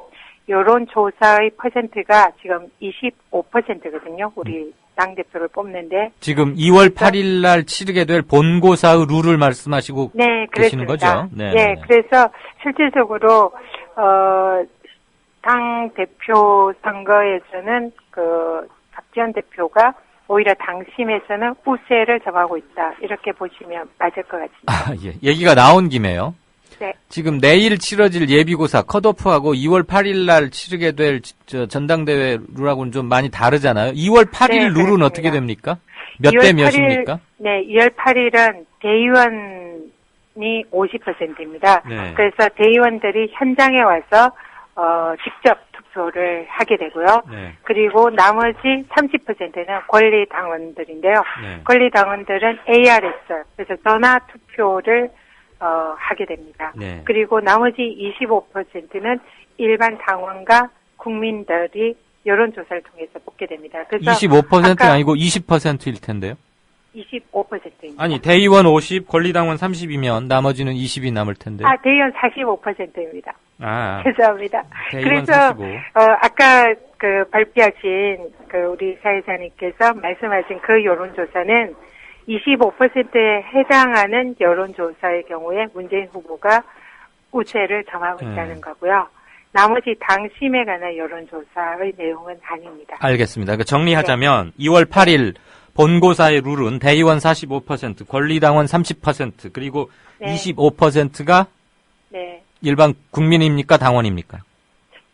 여론조사의 퍼센트가 지금 25%거든요. 우리 당대표를 뽑는데. 지금 2월 8일 날 치르게 될 본고사의 룰을 말씀하시고 계시는 거죠? 네. 그래서 실질적으로 당대표 선거에서는 그 박지원 대표가 오히려 당심에서는 우세를 점하고 있다. 이렇게 보시면 맞을 것 같습니다. 얘기가 나온 김에요. 네. 지금 내일 치러질 예비고사 컷오프하고 2월 8일 날 치르게 될 전당대회 룰하고는 좀 많이 다르잖아요. 2월 8일 룰은 그렇습니다. 어떻게 됩니까? 몇 대 몇입니까? 네, 2월 8일은 대의원이 50%입니다. 그래서 대의원들이 현장에 와서 직접 투표를 하게 되고요. 그리고 나머지 30%는 권리당원들인데요. 권리당원들은 ARS, 그래서 전화 투표를 하게 됩니다. 그리고 나머지 25%는 일반 당원과 국민들이 여론조사를 통해서 뽑게 됩니다. 그래서 25%는 아니고 20%일 텐데요. 25%입니다. 아니, 대의원 50, 권리당원 30이면 나머지는 20이 남을 텐데. 대의원 45%입니다. 아. 죄송합니다. 대의원 그래서 45. 아까 그 발표하신 그 우리 사회자님께서 말씀하신 그 여론조사는 25%에 해당하는 여론조사의 경우에 문재인 후보가 우세를 점하고 있다는 거고요. 나머지 당심에 관한 여론조사의 내용은 아닙니다. 알겠습니다. 그러니까 정리하자면 2월 8일 본고사의 룰은 대의원 45%, 권리당원 30%, 그리고 25%가 일반 국민입니까? 당원입니까?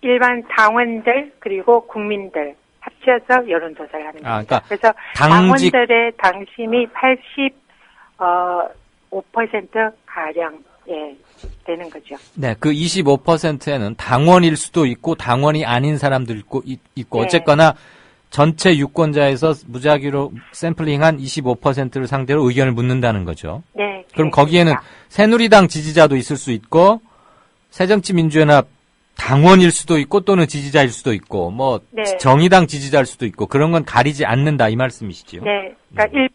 일반 당원들 그리고 국민들 합쳐서 여론조사를 하는 겁니다. 그러니까 그래서 당원들의 당심이 85% 가량 되는 거죠. 네, 그 25%에는 당원일 수도 있고 당원이 아닌 사람도 있고 어쨌거나 전체 유권자에서 무작위로 샘플링한 25%를 상대로 의견을 묻는다는 거죠. 네. 그럼 거기에는 새누리당 지지자도 있을 수 있고 새정치민주연합 당원일 수도 있고 또는 지지자일 수도 있고 뭐 네. 정의당 지지자일 수도 있고 그런 건 가리지 않는다 이 말씀이시죠? 네. 그러니까 일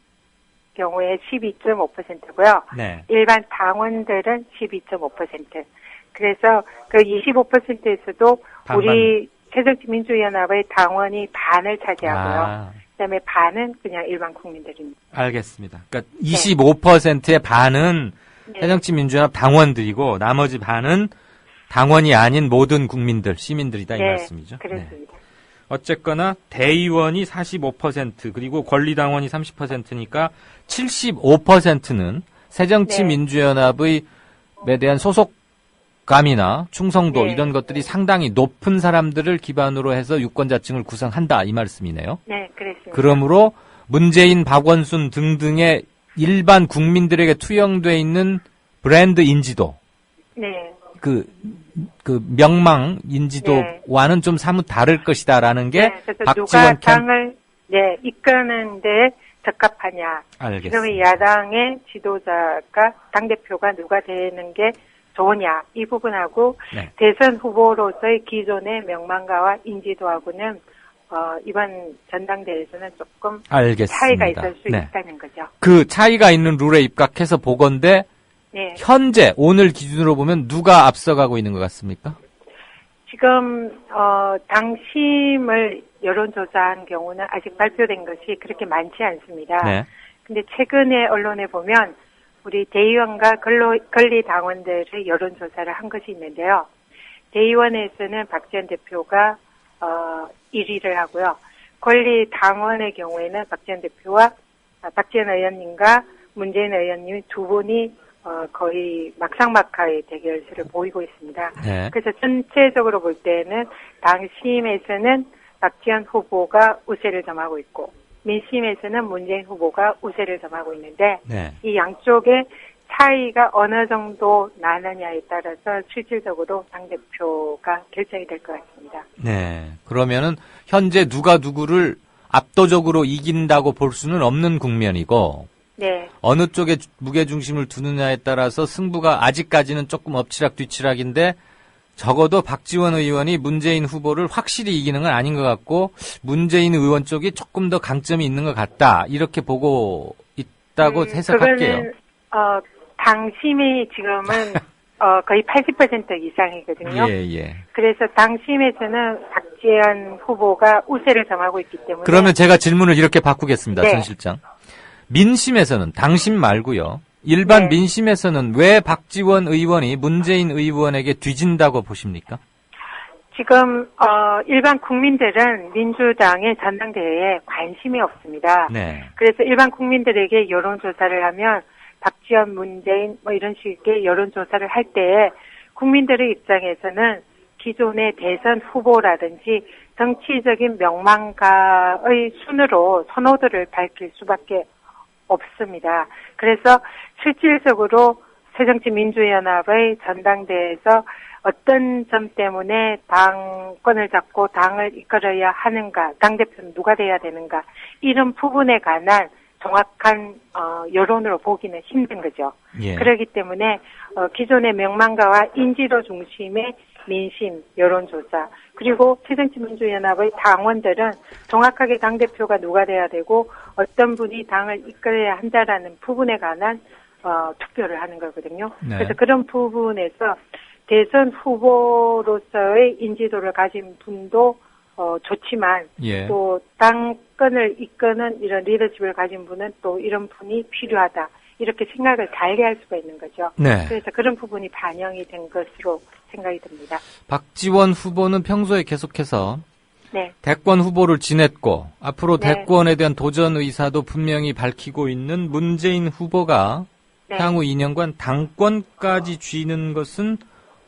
경우에 12.5%고요. 네. 일반 당원들은 12.5%. 그래서 그 25%에서도 우리 새정치민주연합의 당원이 반을 차지하고요. 그다음에 반은 그냥 일반 국민들입니다. 알겠습니다. 그러니까 25%의 반은 새정치민주연합 당원들이고 나머지 반은 당원이 아닌 모든 국민들, 시민들이다 이 말씀이죠. 그렇습니다. 네. 어쨌거나 대의원이 45% 그리고 권리당원이 30%니까 75%는 새정치민주연합의 대한 소속감이나 충성도 이런 것들이 상당히 높은 사람들을 기반으로 해서 유권자층을 구성한다 이 말씀이네요. 네, 그렇습니다. 그러므로 문재인, 박원순 등등의 일반 국민들에게 투영돼 있는 브랜드 인지도, 그 명망 인지도와는 좀 사뭇 다를 것이다라는 게 박지원 누가 당을 이끄는데 적합하냐. 알겠습니다. 그러면 야당의 지도자가 당대표가 누가 되는 게 좋으냐. 이 부분하고 대선 후보로서의 기존의 명망가와 인지도하고는 이번 전당대회에서는 조금 알겠습니다. 차이가 있을 수 있다는 거죠. 그 차이가 있는 룰에 입각해서 보건대 현재 오늘 기준으로 보면 누가 앞서가고 있는 것 같습니까? 지금 당심을 여론조사한 경우는 아직 발표된 것이 그렇게 많지 않습니다. 근데 최근에 언론에 보면 우리 대의원과 권리당원들의 여론조사를 한 것이 있는데요. 대의원에서는 박지원 대표가 1위를 하고요. 권리당원의 경우에는 박지원 대표와 박지원 의원님과 문재인 의원님이 두 분이 거의 막상막하의 대결세를 보이고 있습니다. 그래서 전체적으로 볼 때는 당심에서는 박지원 후보가 우세를 점하고 있고 민심에서는 문재인 후보가 우세를 점하고 있는데 이 양쪽의 차이가 어느 정도 나느냐에 따라서 실질적으로 당대표가 결정이 될 것 같습니다. 네. 그러면은 현재 누가 누구를 압도적으로 이긴다고 볼 수는 없는 국면이고 어느 쪽에 무게중심을 두느냐에 따라서 승부가 아직까지는 조금 엎치락뒤치락인데 적어도 박지원 의원이 문재인 후보를 확실히 이기는 건 아닌 것 같고 문재인 의원 쪽이 조금 더 강점이 있는 것 같다. 이렇게 보고 있다고 해석할게요. 그거는 당심이 지금은 거의 80% 이상이거든요. 그래서 당심에서는 박지원 후보가 우세를 점하고 있기 때문에 그러면 제가 질문을 이렇게 바꾸겠습니다. 전 실장. 민심에서는 당심 말고요. 일반 민심에서는 왜 박지원 의원이 문재인 의원에게 뒤진다고 보십니까? 지금 일반 국민들은 민주당의 전당대회에 관심이 없습니다. 그래서 일반 국민들에게 여론조사를 하면 박지원, 문재인 뭐 이런 식의 여론조사를 할 때 국민들의 입장에서는 기존의 대선 후보라든지 정치적인 명망가의 순으로 선호도를 밝힐 수밖에 없습니다. 그래서 실질적으로 새정치민주연합의 전당대회에서 어떤 점 때문에 당권을 잡고 당을 이끌어야 하는가, 당대표는 누가 돼야 되는가, 이런 부분에 관한 정확한 여론으로 보기는 힘든 거죠. 그렇기 때문에 기존의 명망가와 인지도 중심의 민심, 여론조사, 그리고 새정치민주연합의 당원들은 정확하게 당대표가 누가 돼야 되고 어떤 분이 당을 이끌어야 한다라는 부분에 관한 투표를 하는 거거든요. 그래서 그런 부분에서 대선 후보로서의 인지도를 가진 분도 좋지만 또 당권을 이끄는 이런 리더십을 가진 분은 또 이런 분이 필요하다. 이렇게 생각을 달리할 수가 있는 거죠. 그래서 그런 부분이 반영이 된 것으로 생각이 듭니다. 박지원 후보는 평소에 계속해서 대권 후보를 지냈고 앞으로 대권에 대한 도전 의사도 분명히 밝히고 있는 문재인 후보가 향후 2년간 당권까지 쥐는 것은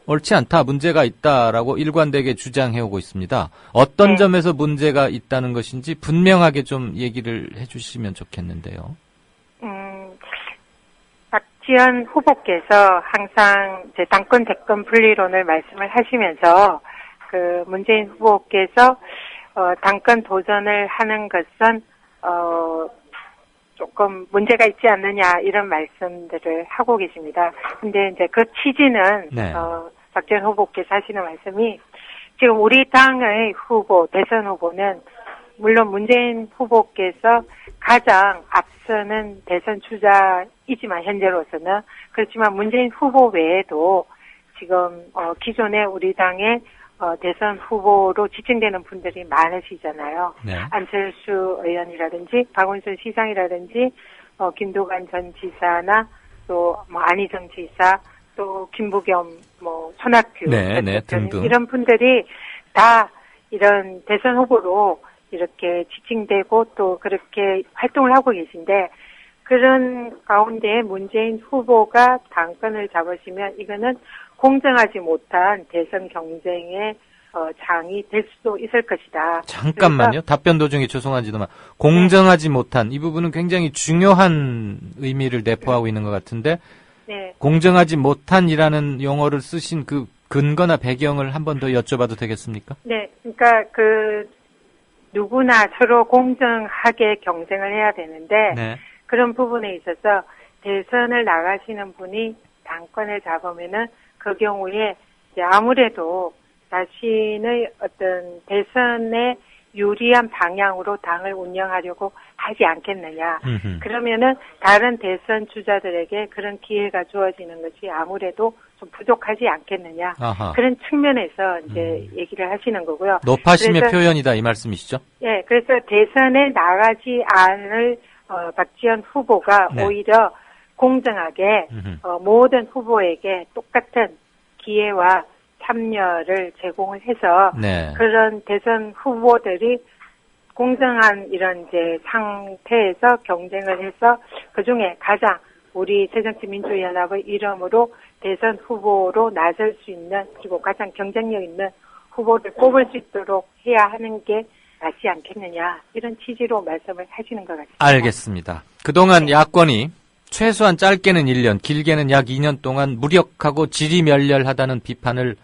옳지 않다, 문제가 있다라고 일관되게 주장해오고 있습니다. 어떤 점에서 문제가 있다는 것인지 분명하게 좀 얘기를 해주시면 좋겠는데요. 박지원 후보께서 항상 제 당권 대권 분리론을 말씀을 하시면서 그 문재인 후보께서 당권 도전을 하는 것은 조금 문제가 있지 않느냐 이런 말씀들을 하고 계십니다. 근데 이제 그 취지는 네. 박지원 후보께서 하시는 말씀이 지금 우리 당의 후보, 대선 후보는 물론 문재인 후보께서 가장 앞서는 대선 주자이지만 현재로서는 그렇지만 문재인 후보 외에도 지금 기존에 우리 당의 대선 후보로 지칭되는 분들이 많으시잖아요. 네. 안철수 의원이라든지 박원순 시장이라든지 김도관 전 지사나 또 안희정 지사 또 김부겸 손학규 네, 등등 이런 분들이 다 이런 대선 후보로 이렇게 지칭되고 또 그렇게 활동을 하고 계신데 그런 가운데 문재인 후보가 당권을 잡으시면 이거는 공정하지 못한 대선 경쟁의 장이 될 수도 있을 것이다. 잠깐만요. 답변 도중에 죄송하지만 공정하지 못한 이 부분은 굉장히 중요한 의미를 내포하고 있는 것 같은데 네. 공정하지 못한이라는 용어를 쓰신 그 근거나 배경을 한 번 더 여쭤봐도 되겠습니까? 네. 그러니까 누구나 서로 공정하게 경쟁을 해야 되는데 네. 그런 부분에 있어서 대선을 나가시는 분이 당권을 잡으면은 그 경우에 이제 아무래도 자신의 어떤 대선에 유리한 방향으로 당을 운영하려고 하지 않겠느냐. 그러면은 다른 대선 주자들에게 그런 기회가 주어지는 것이 아무래도 좀 부족하지 않겠느냐. 아하. 그런 측면에서 이제 얘기를 하시는 거고요. 노파심의 그래서, 표현이다 이 말씀이시죠? 예, 그래서 대선에 나가지 않을 박지원 후보가 네. 오히려 공정하게 모든 후보에게 똑같은 기회와 참여를 제공을 해서 네. 그런 대선 후보들이 공정한 이런 이제 상태에서 경쟁을 해서 그중에 가장 우리 새정치민주연합의 이름으로 대선 후보로 나설 수 있는 그리고 가장 경쟁력 있는 후보를 뽑을 수 있도록 해야 하는 게 맞지 않겠느냐 이런 취지로 말씀을 하시는 것 같습니다. 알겠습니다. 그동안 야권이 최소한 짧게는 1년, 길게는 약 2년 동안 무력하고 지리멸렬하다는 비판을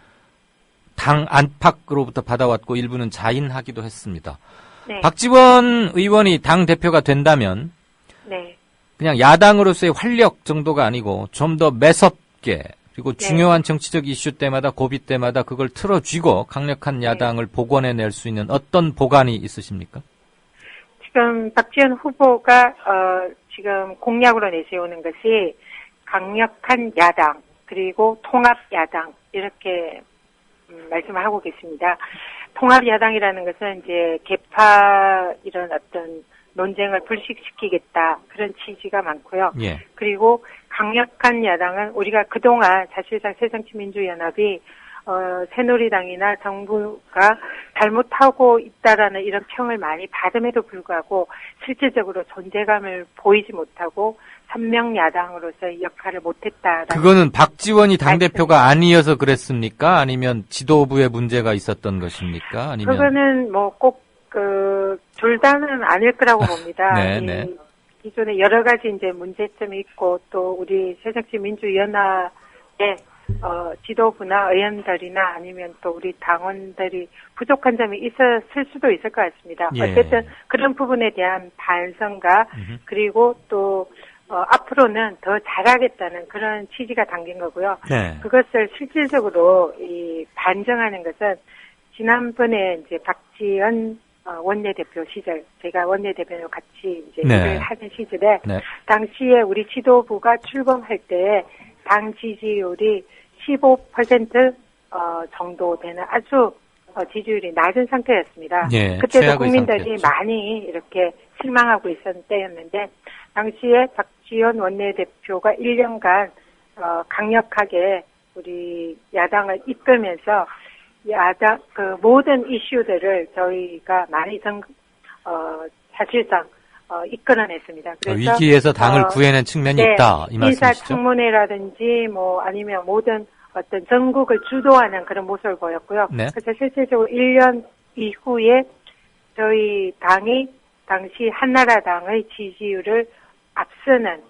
당 안팎으로부터 받아왔고 일부는 자인하기도 했습니다. 네. 박지원 의원이 당 대표가 된다면 네. 그냥 야당으로서의 활력 정도가 아니고 좀 더 매섭게 그리고 중요한 정치적 이슈 때마다 고비 때마다 그걸 틀어쥐고 강력한 야당을 복원해낼 수 있는 어떤 보관이 있으십니까? 지금 박지원 후보가 지금 공약으로 내세우는 것이 강력한 야당 그리고 통합 야당 이렇게 말씀을 하고 계십니다. 통합 야당이라는 것은 이제 개파 이런 어떤 논쟁을 불식시키겠다 그런 취지가 많고요. 예. 그리고 강력한 야당은 우리가 그동안 사실상 새정치민주연합이 새누리당이나 정부가 잘못하고 있다라는 이런 평을 많이 받음에도 불구하고 실질적으로 존재감을 보이지 못하고 선명 야당으로서의 역할을 못했다라는 그거는 박지원이 당대표가 아니어서 그랬습니까? 아니면 지도부에 문제가 있었던 것입니까? 아니면 그거는 뭐 꼭 둘 다는 아닐 거라고 봅니다. 네, 네. 기존에 여러 가지 이제 문제점이 있고 또 우리 새정치민주연합의 지도부나 의원들이나 아니면 또 우리 당원들이 부족한 점이 있었을 수도 있을 것 같습니다. 예. 어쨌든 그런 부분에 대한 반성과 그리고 또 앞으로는 더 잘하겠다는 그런 취지가 담긴 거고요. 네. 그것을 실질적으로 반증하는 것은 지난번에 이제 박지원 원내대표 시절, 제가 원내대표로 같이 이제 네. 일을 하는 시절에 네. 당시에 우리 지도부가 출범할 때 당 지지율이 15% 정도 되는 아주 지지율이 낮은 상태였습니다. 예, 그때도 최악의 국민들이 상태였죠. 많이 이렇게 실망하고 있었던 때였는데 당시에 박지원 원내대표가 1년간 강력하게 우리 야당을 이끌면서 야당 모든 이슈들을 저희가 많이 사실상 이끌어냈습니다. 그래서 위기에서 당을 구해낸 측면이 네, 있다 이 말씀이시죠? 인사청문회라든지 뭐 아니면 모든 어떤 전국을 주도하는 그런 모습을 보였고요. 네. 그래서 실질적으로 1년 이후에 저희 당이 당시 한나라당의 지지율을 앞서는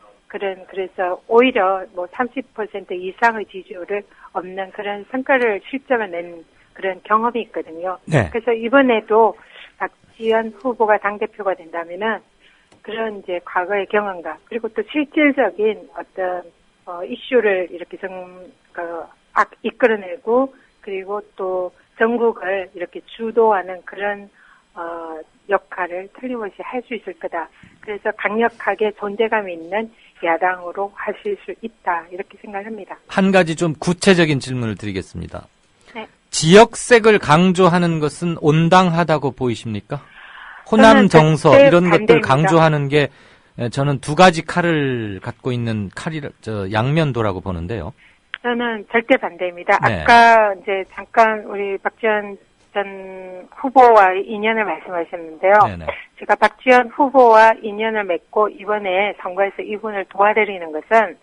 그래서 오히려 뭐 30% 이상의 지지율을 얻는 그런 성과를 실적을 낸 그런 경험이 있거든요. 네. 그래서 이번에도 박지원 후보가 당대표가 된다면은 그런 이제 과거의 경험과 그리고 또 실질적인 어떤 이슈를 이렇게 이끌어내고 그리고 또 전국을 이렇게 주도하는 그런 역할을 틀림없이 할 수 있을 거다. 그래서 강력하게 존재감 있는 야당으로 하실 수 있다. 이렇게 생각합니다. 한 가지 좀 구체적인 질문을 드리겠습니다. 네. 지역색을 강조하는 것은 온당하다고 보이십니까? 호남 정서 이런 것들 강조하는 게 저는 두 가지 칼을 갖고 있는 양면도라고 보는데요. 저는 절대 반대입니다. 네. 아까 이제 잠깐 우리 박지원 전 후보와의 인연을 말씀하셨는데요. 네네. 제가 박지원 후보와 인연을 맺고 이번에 선거에서 이분을 도와드리는 것은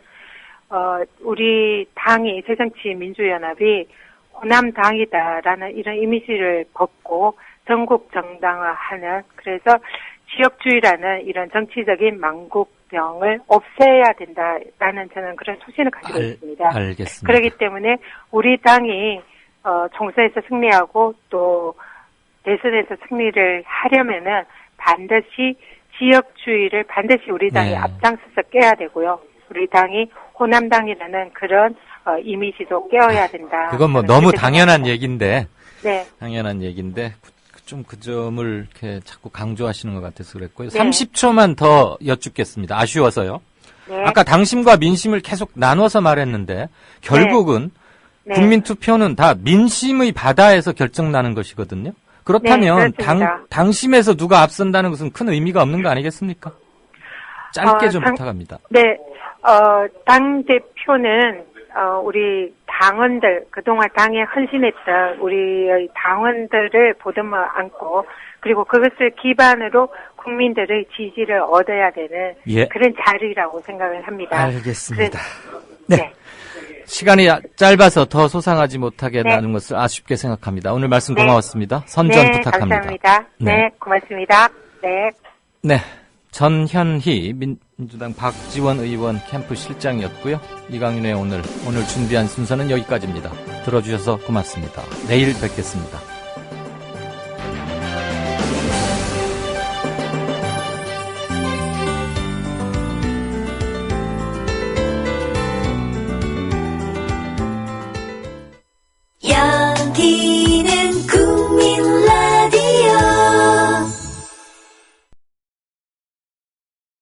우리 당이 새정치민주연합이 호남당이다라는 이런 이미지를 벗고 전국 정당화하는 그래서 지역주의라는 이런 정치적인 망국병을 없애야 된다라는 저는 그런 소신을 가지고 있습니다. 알겠습니다. 그렇기 때문에 우리 당이 총선에서 승리하고 또 대선에서 승리를 하려면은 반드시 지역주의를 반드시 우리 당이 앞장서서 깨야 되고요. 우리 당이 호남당이라는 그런 이미지도 깨어야 된다. 그건 뭐 너무 당연한 얘기인데. 네. 당연한 얘기인데 좀 그 점을 이렇게 자꾸 강조하시는 것 같아서 그랬고요. 네. 30초만 더 여쭙겠습니다. 아쉬워서요. 네. 아까 당심과 민심을 계속 나눠서 말했는데 결국은 네. 국민투표는 다 민심의 바다에서 결정나는 것이거든요. 그렇다면 네, 당심에서 누가 앞선다는 것은 큰 의미가 없는 거 아니겠습니까? 짧게 좀 부탁합니다. 네, 당대표는 우리 당원들, 그동안 당에 헌신했던 우리의 당원들을 보듬어 안고 그리고 그것을 기반으로 국민들의 지지를 얻어야 되는 그런 자리라고 생각을 합니다. 알겠습니다. 네. 시간이 짧아서 더 소상하지 못하게 나눈 것을 아쉽게 생각합니다. 오늘 말씀 고마웠습니다. 선전 부탁합니다. 감사합니다. 네, 고맙습니다. 네. 네. 전현희 민주당 박지원 의원 캠프 실장이었고요. 이강윤의 오늘 준비한 순서는 여기까지입니다. 들어주셔서 고맙습니다. 내일 뵙겠습니다. 여기